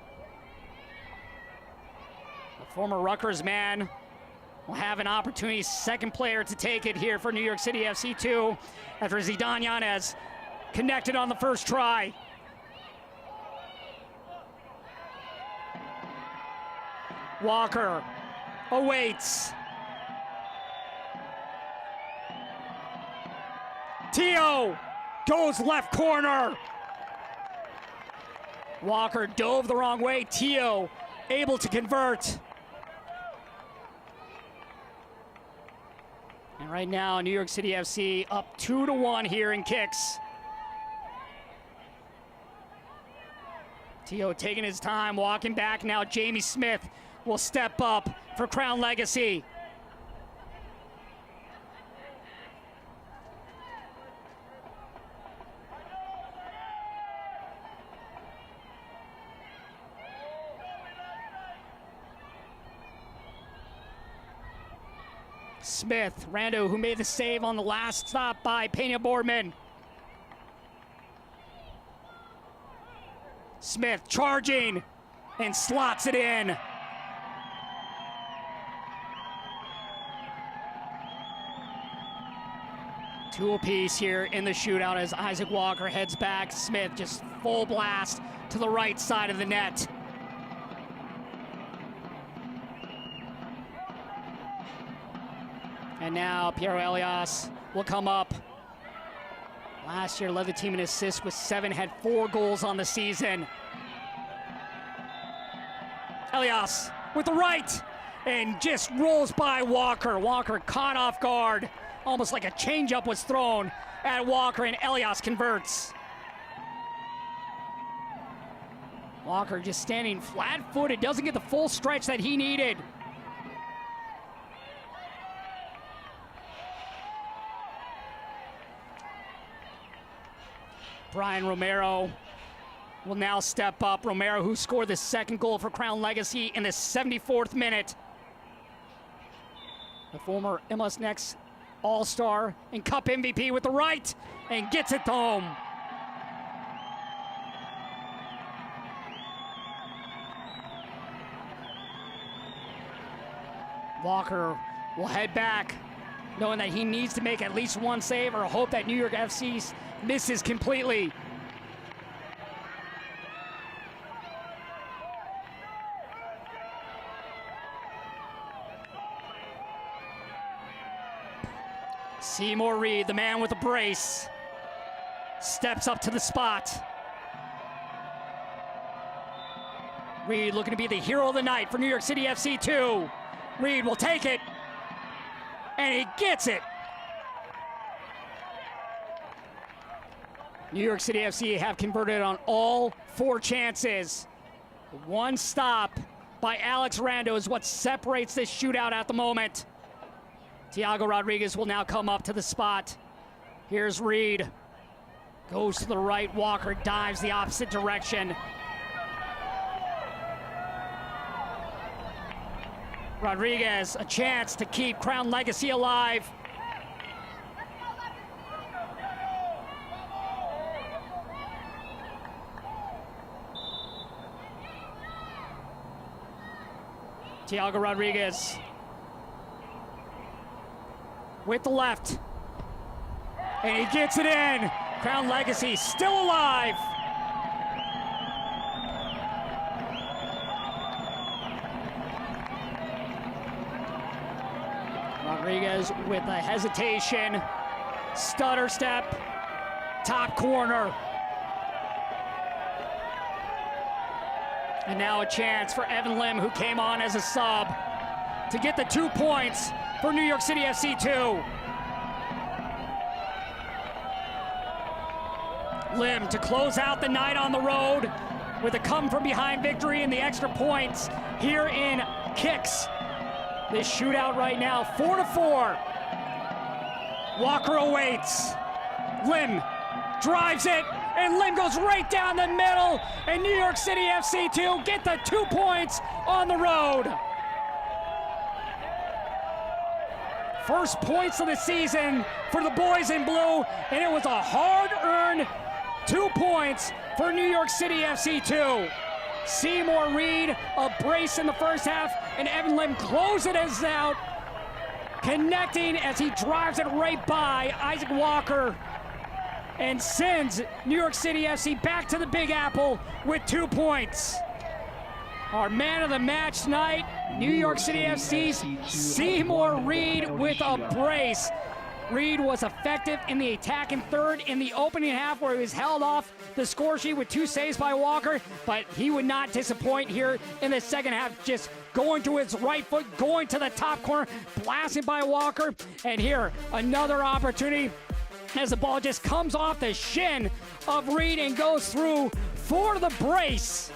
The former Rutgers man will have an opportunity, second player to take it here for New York City FC 2 after Zidane Yanez connected on the first try. Walker awaits. Teo goes left corner. Walker dove the wrong way. Teo able to convert. And right now, New York City FC up 2-1 here in kicks. Teo taking his time, walking back now. Jamie Smith will step up for Crown Legacy. Smith, Rando, who made the save on the last stop by Pena-Boardman. Smith charging and slots it in. Two apiece here in the shootout as Isaac Walker heads back. Smith just full blast to the right side of the net. And now Piero Elias will come up. Last year led the team in assists with 7, had 4 goals on the season. Elias with the right and just rolls by Walker. Walker caught off guard. Almost like a changeup was thrown at Walker and Elias converts. Walker just standing flat-footed, doesn't get the full stretch that he needed. Brian Romero will now step up. Romero, who scored the second goal for Crown Legacy in the 74th minute. the former MLS Next All-Star and Cup MVP with the right, and gets it home. Walker will head back, knowing that he needs to make at least one save or hope that New York FC misses completely. Seymour Reed, the man with the brace, steps up to the spot. Reed looking to be the hero of the night for New York City FC 2. Reed will take it, and he gets it. New York City FC have converted on all 4 chances. One stop by Alex Rando is what separates this shootout at the moment. Thiago Rodriguez will now come up to the spot. Here's Reed. Goes to the right, Walker dives the opposite direction. Rodriguez, a chance to keep Crown Legacy alive. Thiago Rodriguez with the left, and he gets it in. Crown Legacy still alive. Rodriguez with a hesitation, stutter step, top corner. And now a chance for Evan Lim, who came on as a sub, to get the 2 points for New York City FC 2. Lim to close out the night on the road with a come-from-behind victory and the extra points here in kicks. This shootout right now, 4-4. Walker awaits. Lim drives it, and Lim goes right down the middle, and New York City FC 2 get the 2 points on the road. First points of the season for the boys in blue, and it was a hard-earned 2 points for New York City FC 2. Seymour Reed, a brace in the first half, and Evan Lim closes it out, connecting as he drives it right by Isaac Walker and sends New York City FC back to the Big Apple with 2 points. Our man of the match tonight, New York City FC's Seymour Reed with a brace. Reed was effective in the attack in third in the opening half, where he was held off the score sheet with 2 saves by Walker, but he would not disappoint here in the second half, just going to his right foot, going to the top corner, blasted by Walker. And here, another opportunity as the ball just comes off the shin of Reed and goes through for the brace.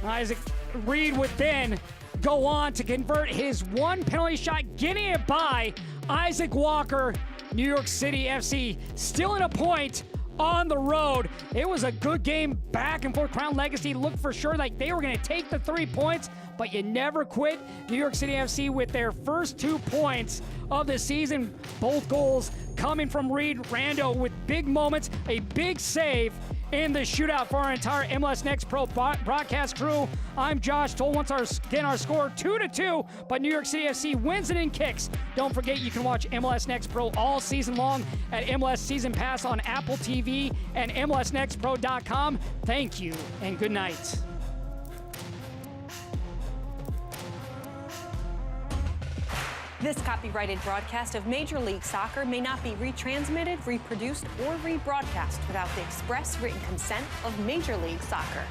Isaac Reed would then go on to convert his 1 penalty shot, getting it by Isaac Walker. New York City FC still in a point on the road. It was a good game back and forth. Crown Legacy looked for sure like they were going to take the 3 points, but you never quit. New York City FC with their first 2 points of the season. Both goals coming from Reed. Rando with big moments, a big save in the shootout for our entire MLS Next Pro broadcast crew. I'm Josh Toll. Once our score 2-2, but New York City FC wins it in kicks. Don't forget you can watch MLS Next Pro all season long at MLS Season Pass on Apple TV and MLSNextPro.com. Thank you and good night. This copyrighted broadcast of Major League Soccer may not be retransmitted, reproduced, or rebroadcast without the express written consent of Major League Soccer.